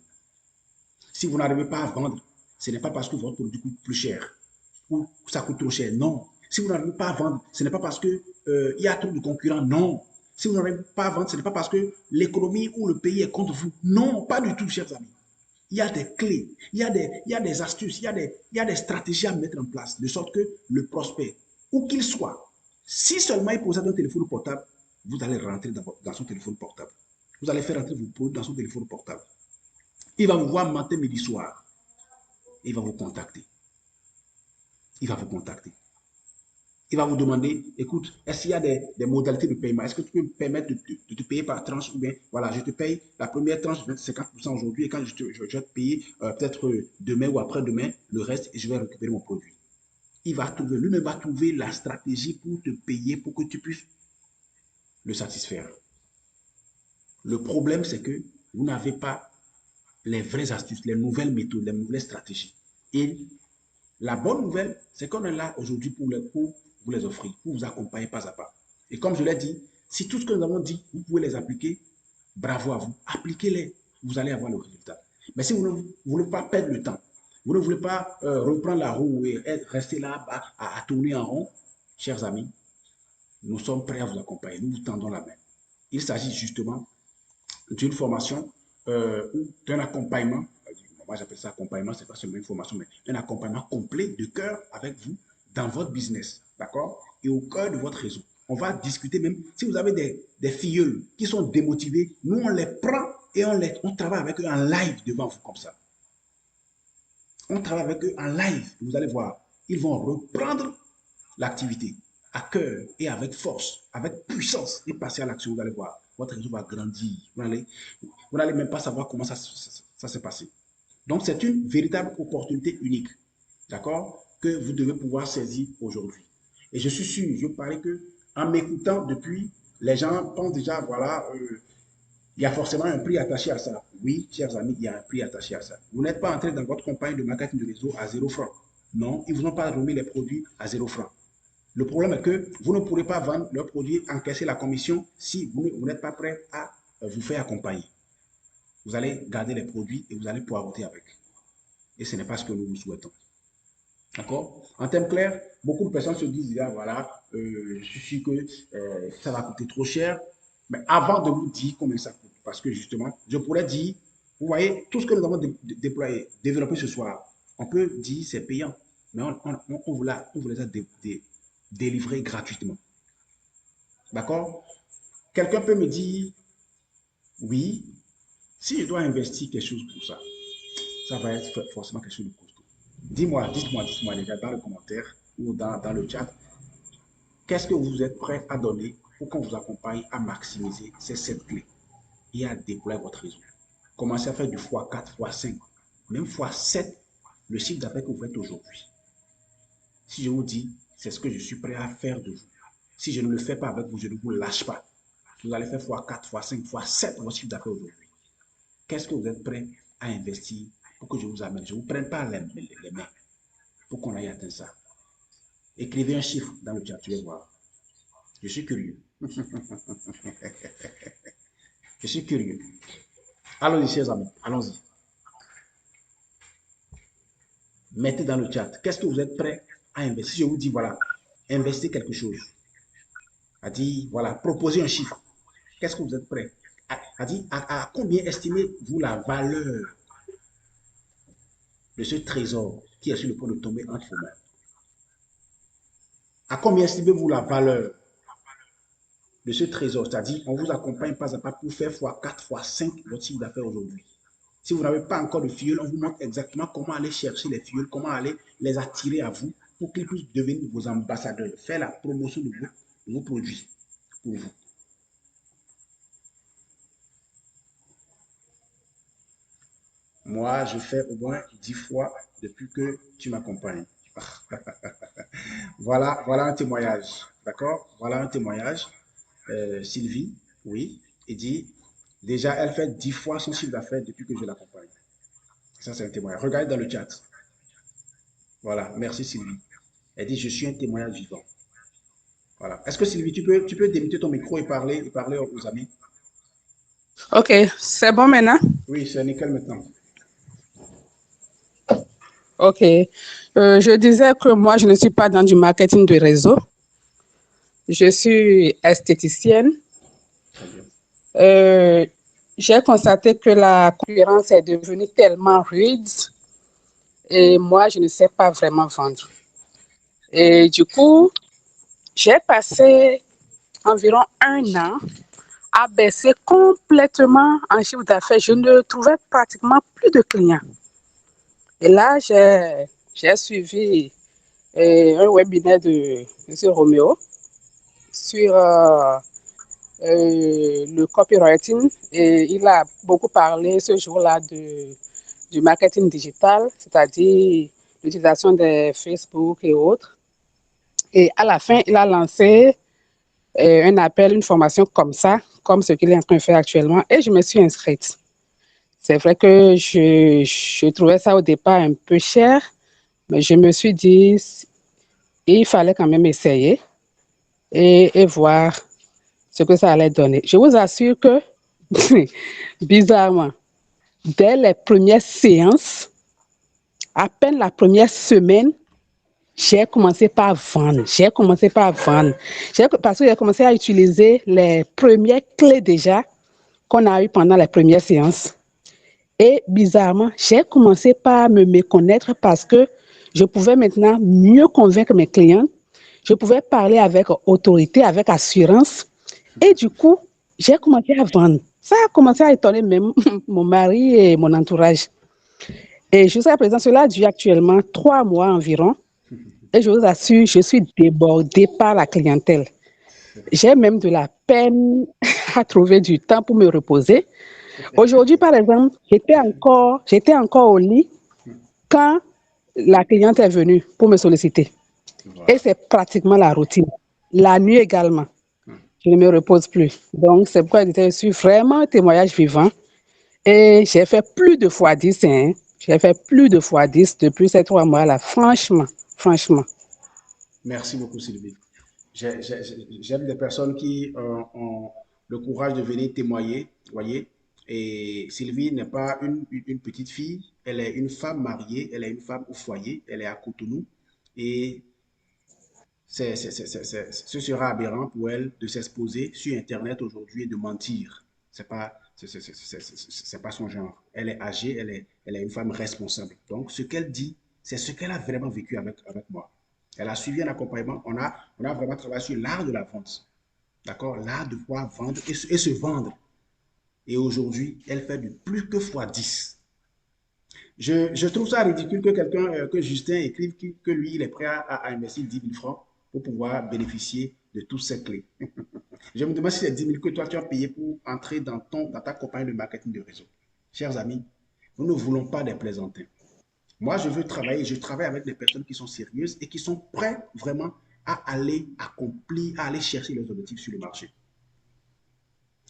Si vous n'arrivez pas à vendre, ce n'est pas parce que votre produit coûte plus cher ou ça coûte trop cher. Non. Si vous n'arrivez pas à vendre, ce n'est pas parce qu'il y a trop de concurrents. Non. Si vous n'arrivez pas à vendre, ce n'est pas parce que l'économie ou le pays est contre vous. Non, pas du tout, chers amis. Il y a des clés, il y a des astuces, il y a des stratégies à mettre en place, de sorte que le prospect, où qu'il soit, si seulement il possède un téléphone portable, vous allez rentrer dans son téléphone portable. Vous allez faire rentrer vos produits dans son téléphone portable. Il va vous voir matin, midi, soir. Il va vous contacter. Il va vous contacter. Il va vous demander, écoute, est-ce qu'il y a des modalités de paiement? Est-ce que tu peux me permettre de te payer par tranche? Ou bien, voilà, je te paye la première tranche, 50% aujourd'hui, et quand je vais te payer peut-être demain ou après-demain, le reste, je vais récupérer mon produit. Il va trouver, lui-même va trouver la stratégie pour te payer, pour que tu puisses le satisfaire. Le problème, c'est que vous n'avez pas les vraies astuces, les nouvelles méthodes, les nouvelles stratégies. Et La bonne nouvelle, c'est qu'on est là aujourd'hui pour vous les offrir, pour vous accompagner pas à pas. Et comme je l'ai dit, si tout ce que nous avons dit, vous pouvez les appliquer, bravo à vous. Appliquez-les, vous allez avoir le résultat. Mais si vous ne voulez pas perdre le temps, vous ne voulez pas reprendre la roue et rester là à tourner en rond, chers amis, nous sommes prêts à vous accompagner. Nous vous tendons la main. Il s'agit justement d'une formation ou d'un accompagnement. Moi, j'appelle ça accompagnement, ce n'est pas seulement une formation, mais un accompagnement complet de cœur avec vous dans votre business, d'accord? Et au cœur de votre réseau. On va discuter même, si vous avez des filleuls qui sont démotivés, nous, on les prend et on travaille avec eux en live devant vous comme ça. On travaille avec eux en live. Vous allez voir, ils vont reprendre l'activité à cœur et avec force, avec puissance et passer à l'action. Vous allez voir, votre réseau va grandir. Vous n'allez même pas savoir comment ça s'est passé. Donc, c'est une véritable opportunité unique, d'accord, que vous devez pouvoir saisir aujourd'hui. Et je suis sûr, je parie que en m'écoutant depuis, les gens pensent déjà, voilà, il y a forcément un prix attaché à ça. Oui, chers amis, il y a un prix attaché à ça. Vous n'êtes pas entré dans votre campagne de marketing de réseau à 0 francs. Non, ils ne vous ont pas remis les produits à 0 francs. Le problème est que vous ne pourrez pas vendre leurs produits, encaisser la commission si vous n'êtes pas prêt à vous faire accompagner. Vous allez garder les produits et vous allez poireauter avec. Et ce n'est pas ce que nous vous souhaitons. D'accord? En termes clairs, beaucoup de personnes se disent, ah, voilà, je suis sûr que ça va coûter trop cher. Mais avant de vous dire combien ça coûte, parce que justement, je pourrais dire, vous voyez, tout ce que nous avons déployé, développé ce soir, on peut dire c'est payant, mais on vous les a délivrés gratuitement. D'accord? Quelqu'un peut me dire, oui, si je dois investir quelque chose pour ça, ça va être forcément quelque chose de costaud. Dites-moi déjà dans le commentaire ou dans le chat, qu'est-ce que vous êtes prêt à donner pour qu'on vous accompagne à maximiser ces 7 clés et à déployer votre réseau. Commencez à faire du x4, x5, même x7 le chiffre d'affaires que vous faites aujourd'hui. Si je vous dis, c'est ce que je suis prêt à faire de vous. Si je ne le fais pas avec vous, je ne vous lâche pas. Vous allez faire x4, x5, x7 votre chiffre d'affaires aujourd'hui. Qu'est-ce que vous êtes prêt à investir pour que je vous amène? Je ne vous prenne pas les mains pour qu'on aille atteindre ça. Écrivez un chiffre dans le chat, tu vas voir. Je suis curieux. Je suis curieux. Allons-y, chers amis, allons-y. Mettez dans le chat, qu'est-ce que vous êtes prêt à investir? Si je vous dis, voilà, investissez quelque chose. A dit, voilà, proposez un chiffre. Qu'est-ce que vous êtes prêt? A dit, à combien estimez-vous la valeur de ce trésor qui est sur le point de tomber entre vos mains? À combien estimez-vous la valeur de ce trésor? C'est-à-dire, on vous accompagne pas à pas pour faire x4, x5 votre chiffre d'affaires aujourd'hui. Si vous n'avez pas encore de filleuls, on vous montre exactement comment aller chercher les filleuls, comment aller les attirer à vous pour qu'ils puissent devenir vos ambassadeurs, faire la promotion de vos produits pour vous. Moi, je fais au moins 10 fois depuis que tu m'accompagnes. Voilà un témoignage. D'accord? Voilà un témoignage. Sylvie, oui, il dit, déjà, elle fait 10 fois son chiffre d'affaires depuis que je l'accompagne. Ça, c'est un témoignage. Regardez dans le chat. Voilà, merci Sylvie. Elle dit, je suis un témoignage vivant. Voilà. Est-ce que Sylvie, tu peux débuter ton micro et parler aux amis? Ok, c'est bon maintenant? Oui, c'est nickel maintenant. Ok. Je disais que moi, je ne suis pas dans du marketing de réseau. Je suis esthéticienne. J'ai constaté que la concurrence est devenue tellement rude et moi, je ne sais pas vraiment vendre. Et du coup, j'ai passé environ 1 an à baisser complètement en chiffre d'affaires. Je ne trouvais pratiquement plus de clients. Et là, j'ai suivi un webinaire de M. Roméo sur le copywriting et il a beaucoup parlé ce jour-là du marketing digital, c'est-à-dire l'utilisation de Facebook et autres. Et à la fin, il a lancé un appel, une formation comme ça, comme ce qu'il est en train de faire actuellement, et je me suis inscrite. C'est vrai que je trouvais ça au départ un peu cher, Mais je me suis dit, il fallait quand même essayer et voir ce que ça allait donner. Je vous assure que, bizarrement, dès les premières séances, à peine la première semaine, j'ai commencé par vendre. Parce que j'ai commencé à utiliser les premières clés déjà qu'on a eues pendant les premières séances. Et bizarrement, j'ai commencé par me méconnaître parce que je pouvais maintenant mieux convaincre mes clients. Je pouvais parler avec autorité, avec assurance. Et du coup, j'ai commencé à vendre. Ça a commencé à étonner même mon mari et mon entourage. Et jusqu'à présent, cela dure actuellement 3 mois environ. Et je vous assure, je suis débordée par la clientèle. J'ai même de la peine à trouver du temps pour me reposer. Aujourd'hui, par exemple, j'étais encore au lit quand la cliente est venue pour me solliciter. Voilà. Et c'est pratiquement la routine. La nuit également. Je ne me repose plus. Donc, c'est pourquoi je suis vraiment un témoignage vivant. Et j'ai fait plus de fois 10. Hein. J'ai fait plus de fois 10 depuis ces 3 mois-là. Franchement, franchement. Merci beaucoup, Sylvie. J'aime des personnes qui ont le courage de venir témoigner, voyez. Et Sylvie n'est pas une petite fille, elle est une femme mariée, elle est une femme au foyer, elle est à Cotonou. Et ce sera aberrant pour elle de s'exposer sur Internet aujourd'hui et de mentir. C'est pas son genre. Elle est âgée, elle est une femme responsable. Donc, ce qu'elle dit, c'est ce qu'elle a vraiment vécu avec moi. Elle a suivi un accompagnement. On a vraiment travaillé sur l'art de la vente. D'accord? L'art de pouvoir vendre et se vendre. Et aujourd'hui, elle fait du plus que fois 10. Je trouve ça ridicule que quelqu'un, que Justin écrive que lui, il est prêt à investir 10 000 francs pour pouvoir bénéficier de toutes ces clés. Je me demande si c'est 10 000 que toi, tu as payé pour entrer dans ta compagnie de marketing de réseau. Chers amis, nous ne voulons pas des plaisantins. Moi, je travaille avec des personnes qui sont sérieuses et qui sont prêtes vraiment à aller accomplir, à aller chercher leurs objectifs sur le marché.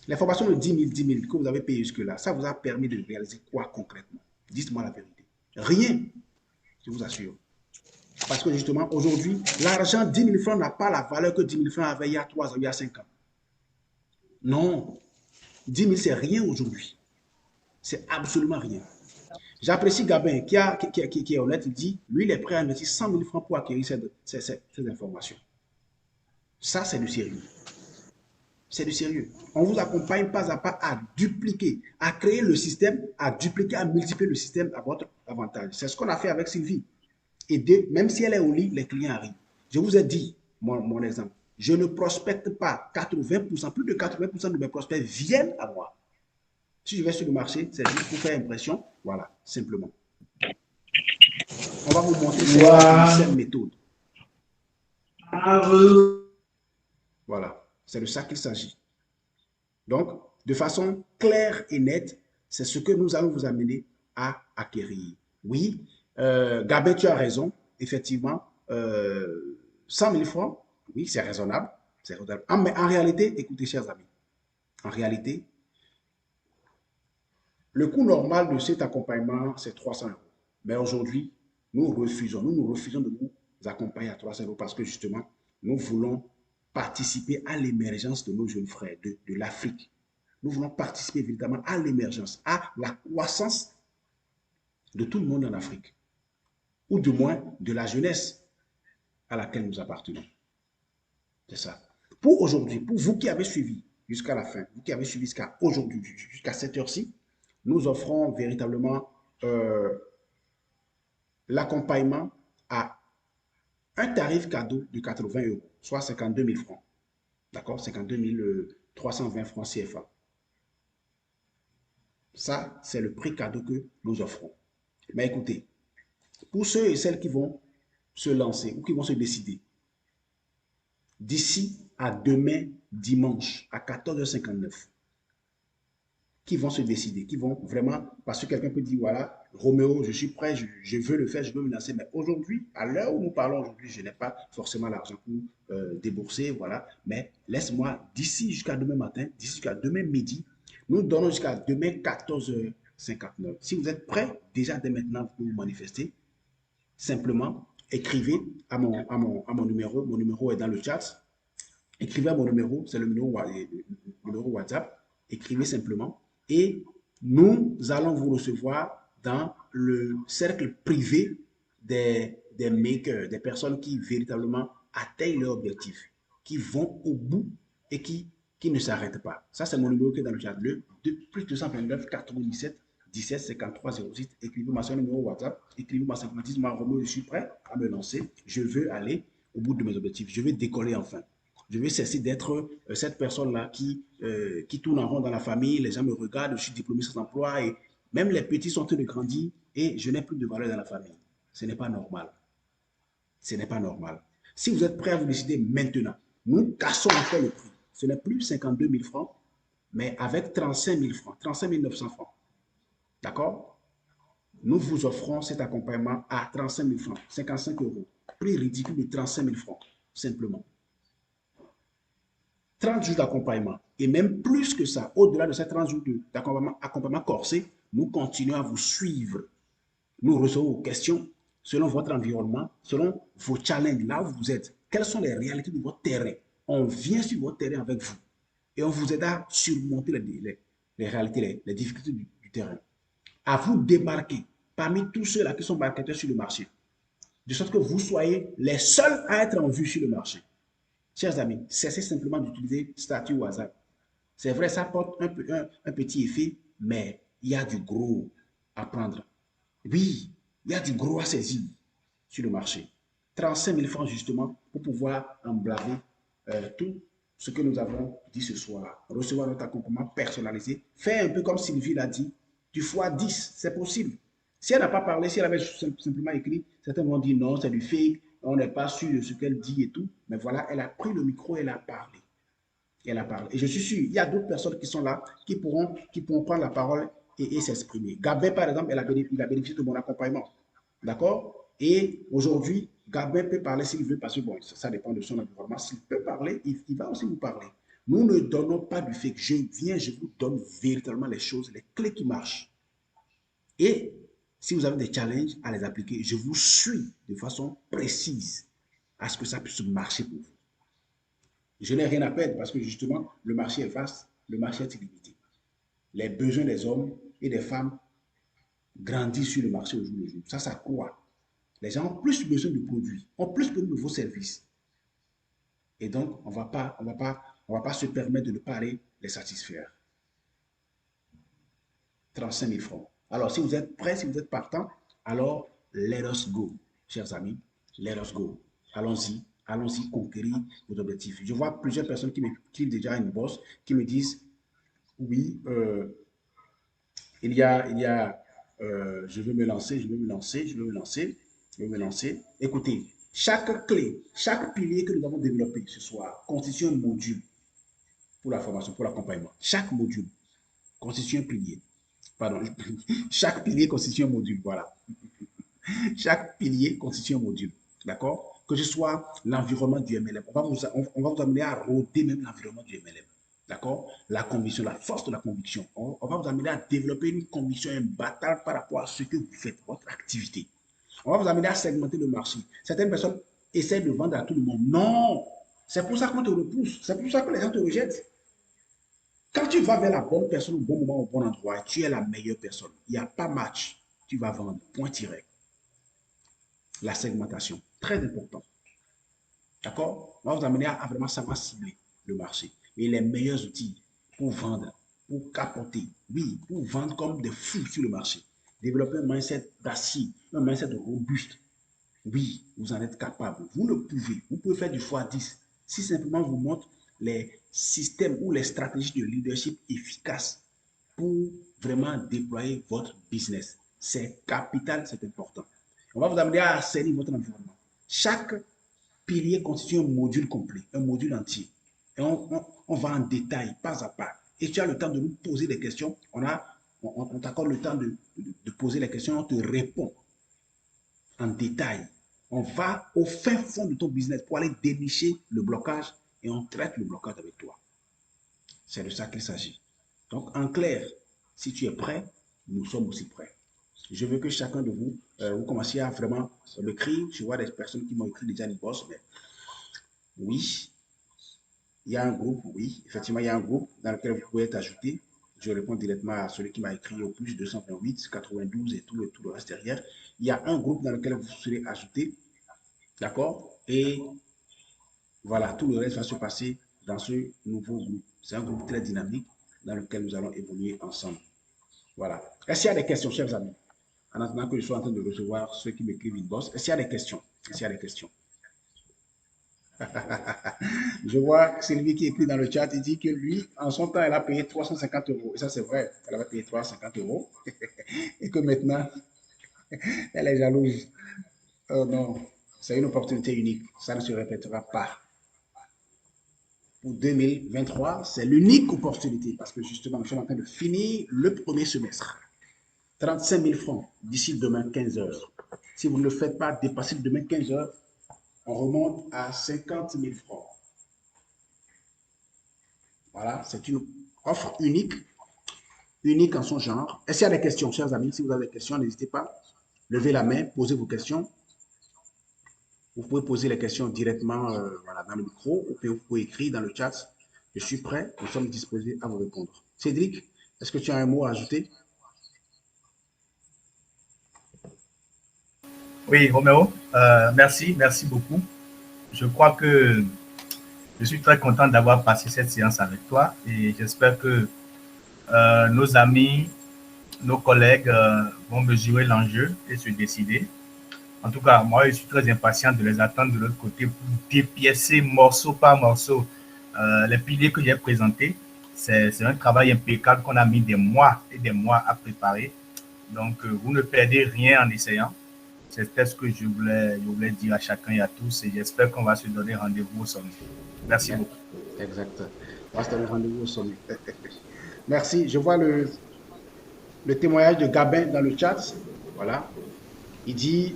Les formations de 10 000 que vous avez payées jusque-là, ça vous a permis de réaliser quoi concrètement? Dites-moi la vérité. Rien, je vous assure. Parce que justement, aujourd'hui, l'argent 10 000 francs n'a pas la valeur que 10 000 francs avait il y a 3 ans, il y a 5 ans. Non, 10 000, c'est rien aujourd'hui. C'est absolument rien. J'apprécie Gabin qui est honnête, il dit, lui, il est prêt à investir 100 000 francs pour acquérir ces informations. Ça, c'est du sérieux. C'est du sérieux. On vous accompagne pas à pas à dupliquer, à créer le système, à dupliquer, à multiplier le système à votre avantage. C'est ce qu'on a fait avec Sylvie. Et même si elle est au lit, les clients arrivent. Je vous ai dit, mon exemple, je ne prospecte pas 80%, plus de 80% de mes prospects viennent à moi. Si je vais sur le marché, c'est juste pour faire impression. Voilà, simplement. On va vous montrer cette méthode. Voilà, c'est de ça qu'il s'agit. Donc, de façon claire et nette, c'est ce que nous allons vous amener à acquérir. Oui, Gabin, tu as raison. Effectivement, 100 000 francs, oui, c'est raisonnable. C'est raisonnable. Mais en réalité, écoutez, chers amis, en réalité, le coût normal de cet accompagnement, c'est 300 €. Mais aujourd'hui, nous refusons de vous accompagner à 300 € parce que justement, nous voulons participer à l'émergence de nos jeunes frères de l'Afrique. Nous voulons participer évidemment à l'émergence, à la croissance de tout le monde en Afrique, ou du moins de la jeunesse à laquelle nous appartenons. C'est ça. Pour aujourd'hui, pour vous qui avez suivi jusqu'à la fin, vous qui avez suivi jusqu'à aujourd'hui, jusqu'à cette heure-ci, nous offrons véritablement l'accompagnement à un tarif cadeau de 80 €, soit 52 000 francs. D'accord? 52 320 francs CFA. Ça, c'est le prix cadeau que nous offrons. Mais écoutez, pour ceux et celles qui vont se lancer ou qui vont se décider, d'ici à demain dimanche à 14h59, qui vont se décider, qui vont vraiment, parce que quelqu'un peut dire, voilà, Roméo, je suis prêt, je veux le faire, je veux me lancer, mais aujourd'hui, à l'heure où nous parlons aujourd'hui, je n'ai pas forcément l'argent pour débourser, voilà, mais laisse-moi, d'ici jusqu'à demain matin, d'ici jusqu'à demain midi, nous donnons jusqu'à demain 14h59. Si vous êtes prêts, déjà dès maintenant, vous pouvez vous manifester. simplement, écrivez à mon numéro. Mon numéro est dans le chat. Écrivez à mon numéro, c'est le numéro WhatsApp. Écrivez simplement et nous allons vous recevoir dans le cercle privé des makers, des personnes qui véritablement atteignent leur objectif, qui vont au bout et qui ne s'arrêtent pas. Ça, c'est mon numéro qui est dans le chat. Le plus 229 97 17 53 06. Écrivez-moi sur le numéro WhatsApp. Écrivez-moi simplement, dites-moi, Romain, je suis prêt à me lancer. Je veux aller au bout de mes objectifs. Je veux décoller enfin. Je veux cesser d'être cette personne-là qui tourne en rond dans la famille. Les gens me regardent, je suis diplômé sans emploi et même les petits sont en train de grandir et je n'ai plus de valeur dans la famille. Ce n'est pas normal. Ce n'est pas normal. Si vous êtes prêt à vous décider maintenant, nous cassons encore le prix. Ce n'est plus 52 000 francs, mais avec 35 000 francs, 35 900 francs. D'accord? Nous vous offrons cet accompagnement à 35 000 francs, 55 €. Prix ridicule de 35 000 francs, simplement. 30 jours d'accompagnement. Et même plus que ça, au-delà de ces 30 jours d'accompagnement corsé, nous continuons à vous suivre. Nous recevons vos questions selon votre environnement, selon vos challenges, là où vous êtes. Quelles sont les réalités de votre terrain? On vient sur votre terrain avec vous et on vous aide à surmonter les réalités, les difficultés du terrain. À vous démarquer parmi tous ceux-là qui sont marketeurs sur le marché, de sorte que vous soyez les seuls à être en vue sur le marché. Chers amis, cessez simplement d'utiliser statut ou hasard. C'est vrai, ça porte un petit effet, mais il y a du gros à prendre. Oui, il y a du gros à saisir sur le marché. 35 000 francs justement pour pouvoir emblaver tout ce que nous avons dit ce soir. Recevoir notre accompagnement personnalisé. Faire un peu comme Sylvie l'a dit, du fois 10, c'est possible. Si elle n'a pas parlé, si elle avait simplement écrit, certains vont dire non, c'est du fake, on n'est pas sûr de ce qu'elle dit et tout. Mais voilà, elle a pris le micro et elle a parlé. Elle a parlé. Et je suis sûr, il y a d'autres personnes qui sont là, qui pourront prendre la parole et s'exprimer. Gabin, par exemple, il a bénéficié de mon accompagnement. D'accord? Et aujourd'hui, Gabin peut parler s'il veut, parce que bon, ça dépend de son environnement. S'il peut parler, il va aussi vous parler. Nous ne donnons pas du fake. Je viens, je vous donne véritablement les choses, les clés qui marchent. Et si vous avez des challenges à les appliquer, je vous suis de façon précise à ce que ça puisse marcher pour vous. Je n'ai rien à perdre parce que justement, le marché est vaste, le marché est illimité. Les besoins des hommes et des femmes grandissent sur le marché au jour le jour. Ça croît. Les gens ont plus besoin de produits, ont plus besoin de vos services. Et donc, on ne va pas se permettre de ne pas aller les satisfaire. 35 000 francs. Alors, si vous êtes prêts, si vous êtes partant, alors, let us go, chers amis. Let us go. Allons-y. Allons-y conquérir vos objectifs. Je vois plusieurs personnes qui m'écrivent déjà une bosse, qui me disent, oui, je veux me lancer, je veux me lancer, je veux me lancer, je veux me lancer. Écoutez, chaque clé, chaque pilier que nous avons développé ce soir constitue un module pour la formation, pour l'accompagnement. Chaque module constitue un pilier. Pardon, chaque pilier constitue un module, voilà. Chaque pilier constitue un module, d'accord? Que ce soit l'environnement du MLM. On va vous amener à rôder même l'environnement du MLM. D'accord? La conviction, la force de la conviction. On va vous amener à développer une conviction imbattable par rapport à ce que vous faites, votre activité. On va vous amener à segmenter le marché. Certaines personnes essaient de vendre à tout le monde. Non! C'est pour ça qu'on te repousse. C'est pour ça que les gens te rejettent. Quand tu vas vers la bonne personne au bon moment, au bon endroit, tu es la meilleure personne. Il n'y a pas match. Tu vas vendre. Point tiré. La segmentation, très important. D'accord? On va vous amener à vraiment savoir cibler le marché. Et les meilleurs outils pour vendre, pour capoter, oui, pour vendre comme des fous sur le marché. Développer un mindset d'acier, un mindset robuste. Oui, vous en êtes capable. Vous le pouvez. Vous pouvez faire du x10. Si simplement vous montre les systèmes ou les stratégies de leadership efficaces pour vraiment déployer votre business. C'est capital, c'est important. On va vous amener à assainir votre environnement. Chaque pilier constitue un module complet, un module entier. Et on va en détail, pas à pas. Et tu as le temps de nous poser des questions. On t'accorde le temps de poser les questions, on te répond en détail. On va au fin fond de ton business pour aller dénicher le blocage et on traite le blocage avec toi. C'est de ça qu'il s'agit. Donc, en clair, si tu es prêt, nous sommes aussi prêts. Je veux que chacun de vous, vous commenciez à vraiment m'écrire. Je vois des personnes qui m'ont écrit déjà une boss, mais oui, il y a un groupe, oui, effectivement, il y a un groupe dans lequel vous pouvez être ajouté. Je réponds directement à celui qui m'a écrit au plus 228, 92 et tout le reste derrière. Il y a un groupe dans lequel vous serez ajouté, d'accord? Et voilà, tout le reste va se passer dans ce nouveau groupe. C'est un groupe très dynamique dans lequel nous allons évoluer ensemble. Voilà. Est-ce qu'il y a des questions, chers amis? En attendant que je sois en train de recevoir ceux qui m'écrivent une boss, est-ce qu'il y a des questions? Est-ce qu'il y a des questions? Je vois Sylvie qui écrit dans le chat, il dit que lui, en son temps, elle a payé 350 euros. Et ça, c'est vrai, elle avait payé 350 euros. Et que maintenant, elle est jalouse. Oh non, c'est une opportunité unique. Ça ne se répétera pas. Pour 2023, c'est l'unique opportunité parce que justement, nous sommes en train de finir le premier semestre. 35 000 francs d'ici demain 15 heures. Si vous ne le faites pas dépasser demain 15 heures, on remonte à 50 000 francs. Voilà, c'est une offre unique, unique en son genre. Est-ce qu'il y a des questions, chers amis? Si vous avez des questions, n'hésitez pas. Levez la main, posez vos questions. Vous pouvez poser les questions directement voilà, dans le micro ou vous pouvez écrire dans le chat. Je suis prêt, nous sommes disposés à vous répondre. Cédric, est-ce que tu as un mot à ajouter? Oui, Roméo, merci beaucoup. Je crois que je suis très content d'avoir passé cette séance avec toi et j'espère que nos amis, nos collègues vont mesurer l'enjeu et se décider. En tout cas, moi, je suis très impatient de les attendre de l'autre côté pour dépiécer morceau par morceau les piliers que j'ai présentés. C'est un travail impeccable qu'on a mis des mois et des mois à préparer. Donc, vous ne perdez rien en essayant. C'était ce que je voulais dire à chacun et à tous et j'espère qu'on va se donner rendez-vous au sommet. Merci beaucoup. Exact. On va se donner rendez-vous au sommet. Merci. Je vois le témoignage de Gabin dans le chat. Voilà. Il dit,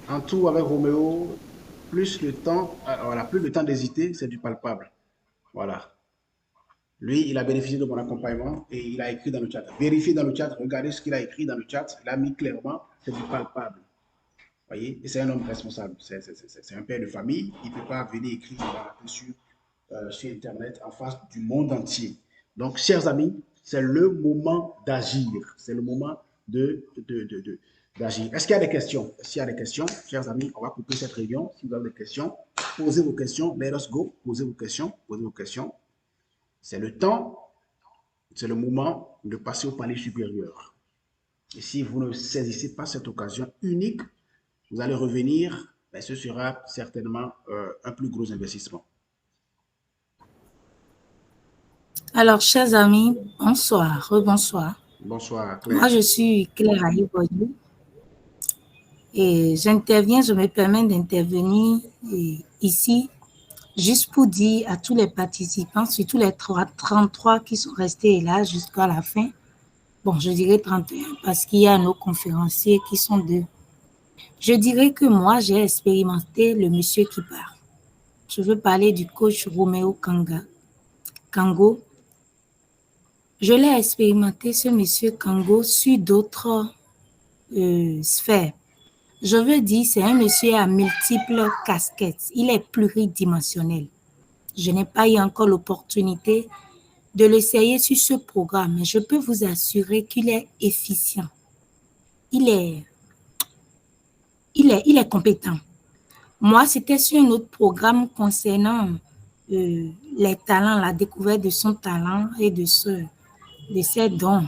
en tout avec Roméo, plus le temps, voilà, plus le temps d'hésiter, c'est du palpable. Voilà. Lui, il a bénéficié de mon accompagnement et il a écrit dans le chat. Vérifiez dans le chat, regardez ce qu'il a écrit dans le chat. Il a mis clairement, c'est du palpable. Voyez? Et c'est un homme responsable. C'est un père de famille. Il ne peut pas venir écrire sur Internet en face du monde entier. Donc, chers amis, c'est le moment d'agir. C'est le moment d'agir. Est-ce qu'il y a des questions? S'il y a des questions, chers amis, on va couper cette réunion. Si vous avez des questions, posez vos questions. Let us go. Posez vos questions. Posez vos questions. C'est le temps, c'est le moment de passer au palier supérieur. Et si vous ne saisissez pas cette occasion unique, vous allez revenir, mais ce sera certainement un plus gros investissement. Alors, chers amis, bonsoir, rebonsoir. Bonsoir, Claire. Moi, je suis Claire Aïboyou et j'interviens, je me permets d'intervenir ici juste pour dire à tous les participants, surtout les 33 qui sont restés là jusqu'à la fin, bon, je dirais 31 parce qu'il y a nos conférenciers qui sont 2. Je dirais que moi, j'ai expérimenté le monsieur qui part. Je veux parler du coach Roméo Kango. Je l'ai expérimenté, ce monsieur Kango, sur d'autres sphères. Je veux dire, c'est un monsieur à multiples casquettes. Il est pluridimensionnel. Je n'ai pas eu encore l'opportunité de l'essayer sur ce programme, mais je peux vous assurer qu'il est efficient. Il est compétent. Moi, c'était sur un autre programme concernant les talents, la découverte de son talent et de ses dons.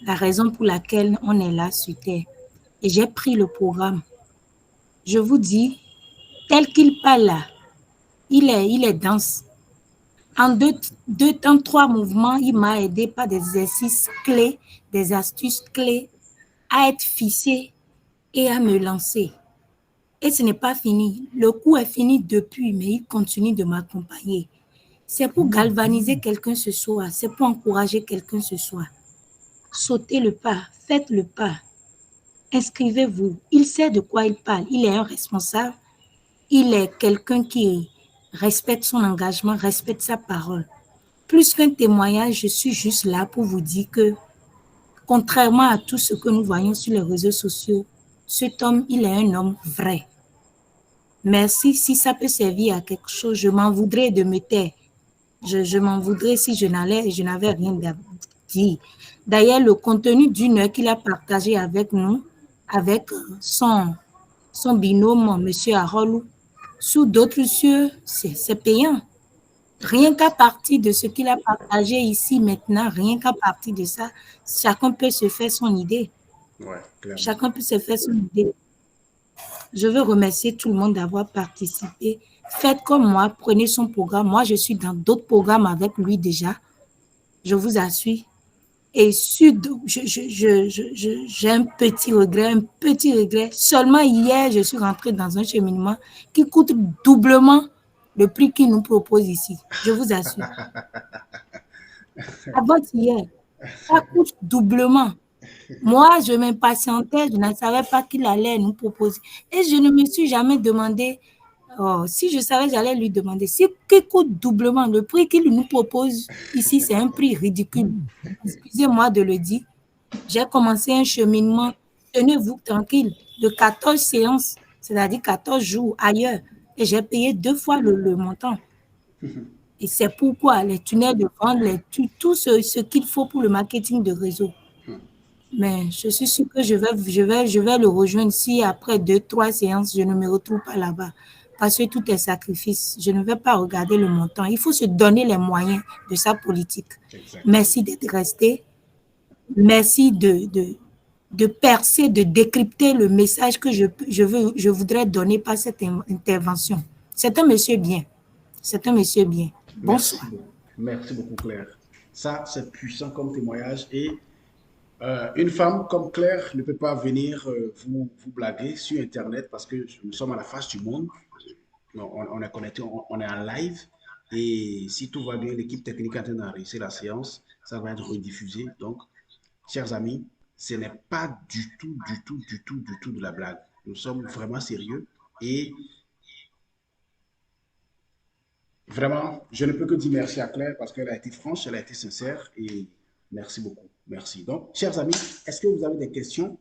La raison pour laquelle on est là sur Terre. Et j'ai pris le programme. Je vous dis, tel qu'il parle là, il est dense. En 3 mouvements, il m'a aidé par des exercices clés, des astuces clés à être fixé et à me lancer. Et ce n'est pas fini. Le coup est fini depuis, mais il continue de m'accompagner. C'est pour galvaniser quelqu'un ce soir. C'est pour encourager quelqu'un ce soir. Sautez le pas, faites le pas. Inscrivez-vous. Il sait de quoi il parle. Il est un responsable. Il est quelqu'un qui respecte son engagement, respecte sa parole. Plus qu'un témoignage, je suis juste là pour vous dire que Contrairement à tout ce que nous voyons sur les réseaux sociaux, cet homme, il est un homme vrai. Merci, si ça peut servir à quelque chose, je m'en voudrais de me taire. Je m'en voudrais si je n'avais rien à dire. D'ailleurs, le contenu d'une heure qu'il a partagé avec nous, avec son binôme, M. Arolou, sous d'autres cieux, c'est payant. Rien qu'à partir de ce qu'il a partagé ici maintenant, rien qu'à partir de ça, chacun peut se faire son idée. Ouais, clairement. Chacun peut se faire son idée. Je veux remercier tout le monde d'avoir participé. Faites comme moi, prenez son programme. Moi, je suis dans d'autres programmes avec lui déjà. Je vous assure. Et j'ai un petit regret. Seulement hier, je suis rentrée dans un cheminement qui coûte doublement le prix qu'il nous propose ici. Je vous assure. Avant-hier, ça coûte doublement. Moi, je m'impatientais, je ne savais pas qu'il allait nous proposer. Et je ne me suis jamais demandé, si je savais, j'allais lui demander. Si qui coûte doublement, le prix qu'il nous propose ici, c'est un prix ridicule. Excusez-moi de le dire. J'ai commencé un cheminement, tenez-vous tranquille, de 14 séances, c'est-à-dire 14 jours ailleurs. Et j'ai payé 2 fois le montant. Et c'est pourquoi les tunnels de vente, tout ce qu'il faut pour le marketing de réseau. Mais je suis sûre que je vais le rejoindre si après 2-3 séances, je ne me retrouve pas là-bas. Parce que tout est sacrifice. Je ne vais pas regarder le montant. Il faut se donner les moyens de sa politique. Exactement. Merci d'être resté. Merci de percer, de décrypter le message que je voudrais donner par cette intervention. C'est un monsieur bien. C'est un monsieur bien. Bonsoir. Merci beaucoup, Claire. Ça, c'est puissant comme témoignage. Et une femme comme Claire ne peut pas venir vous blaguer sur Internet parce que nous sommes à la face du monde. On est connecté, on est en live. Et si tout va bien, l'équipe technique est en train d'enregistrer la séance. Ça va être rediffusé. Donc, chers amis, ce n'est pas du tout de la blague. Nous sommes vraiment sérieux et vraiment, je ne peux que dire merci à Claire parce qu'elle a été franche, elle a été sincère et merci beaucoup. Merci. Donc, chers amis, est-ce que vous avez des questions?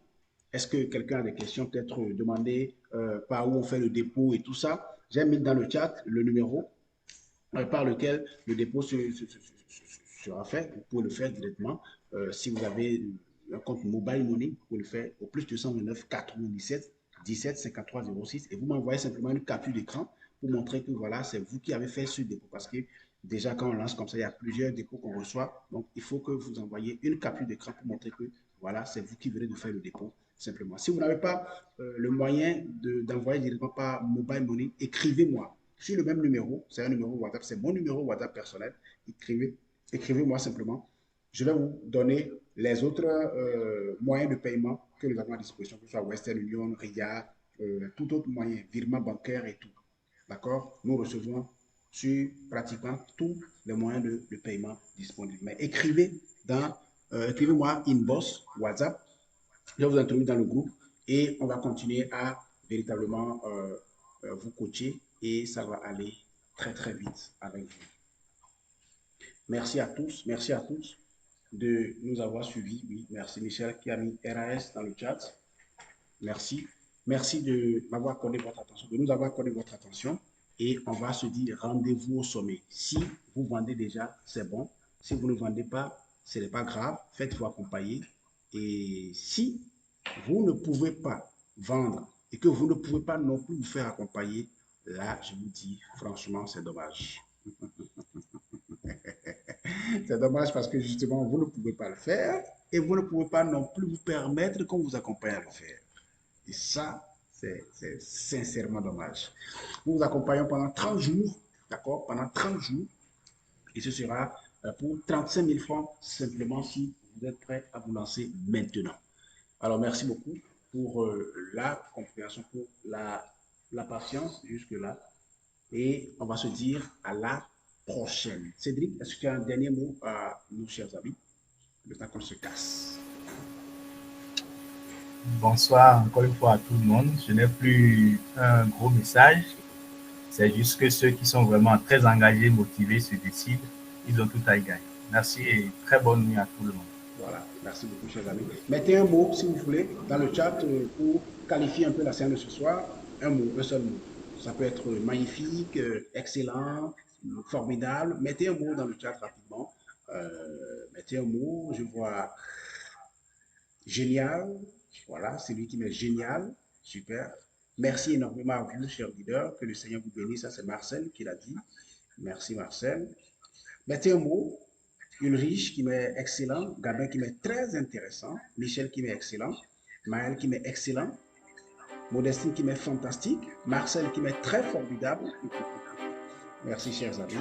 Est-ce que quelqu'un a des questions? Peut-être demander par où on fait le dépôt et tout ça. J'ai mis dans le chat le numéro par lequel le dépôt sera fait. Vous pouvez le faire directement. Si vous avez un compte Mobile Money, vous pouvez le faire au plus 229 97 17 53 06 et vous m'envoyez simplement une capture d'écran pour montrer que voilà, c'est vous qui avez fait ce dépôt. Parce que déjà, quand on lance comme ça, il y a plusieurs dépôts qu'on reçoit. Donc, il faut que vous envoyiez une capture d'écran pour montrer que voilà, c'est vous qui venez de faire le dépôt. Simplement. Si vous n'avez pas le moyen d'envoyer directement par Mobile Money, écrivez-moi sur le même numéro. C'est un numéro WhatsApp, c'est mon numéro WhatsApp personnel. Écrivez-moi simplement. Je vais vous donner les autres moyens de paiement que nous avons à disposition, que ce soit Western Union, RIA, tout autre moyen, virement bancaire et tout. D'accord? Nous recevons sur pratiquement tous les moyens de paiement disponibles. Mais écrivez-moi inbox, WhatsApp. Je vais vous introduire dans le groupe et on va continuer à véritablement vous coacher et ça va aller très très vite avec vous. Merci à tous de nous avoir suivis. Oui, merci Michel qui a mis RAS dans le chat. Merci. Merci de m'avoir accordé votre attention, de nous avoir accordé votre attention et on va se dire rendez-vous au sommet. Si vous vendez déjà, c'est bon. Si vous ne vendez pas, ce n'est pas grave. Faites-vous accompagner. Et si vous ne pouvez pas vendre et que vous ne pouvez pas non plus vous faire accompagner, là, je vous dis, franchement, c'est dommage. C'est dommage parce que justement, vous ne pouvez pas le faire et vous ne pouvez pas non plus vous permettre qu'on vous accompagne à le faire. Et ça, c'est sincèrement dommage. Nous vous accompagnons pendant 30 jours, d'accord? Pendant 30 jours. Et ce sera pour 35 000 francs, simplement si vous êtes prêt à vous lancer maintenant. Alors, merci beaucoup pour la compréhension, pour la patience jusque-là. Et on va se dire à la prochaine. Cédric, est-ce que tu as un dernier mot à nos chers amis? Le temps qu'on se casse. Bonsoir encore une fois à tout le monde. Je n'ai plus un gros message. C'est juste que ceux qui sont vraiment très engagés, motivés, se décident. Ils ont tout à y gagner. Merci et très bonne nuit à tout le monde. Voilà, merci beaucoup, chers amis. Mettez un mot, si vous voulez, dans le chat pour qualifier un peu la séance de ce soir. Un mot, un seul mot. Ça peut être magnifique, excellent, formidable. Mettez un mot dans le chat rapidement. Mettez un mot, je vois génial. Voilà, c'est lui qui met génial. Super. Merci énormément à vous, chers leaders. Que le Seigneur vous bénisse. Ça, c'est Marcel qui l'a dit. Merci, Marcel. Mettez un mot. Ulrich qui met excellent, Gabin qui met très intéressant, Michel qui met excellent, Maël qui met excellent, Modestine qui met fantastique, Marcel qui met très formidable. Merci chers amis.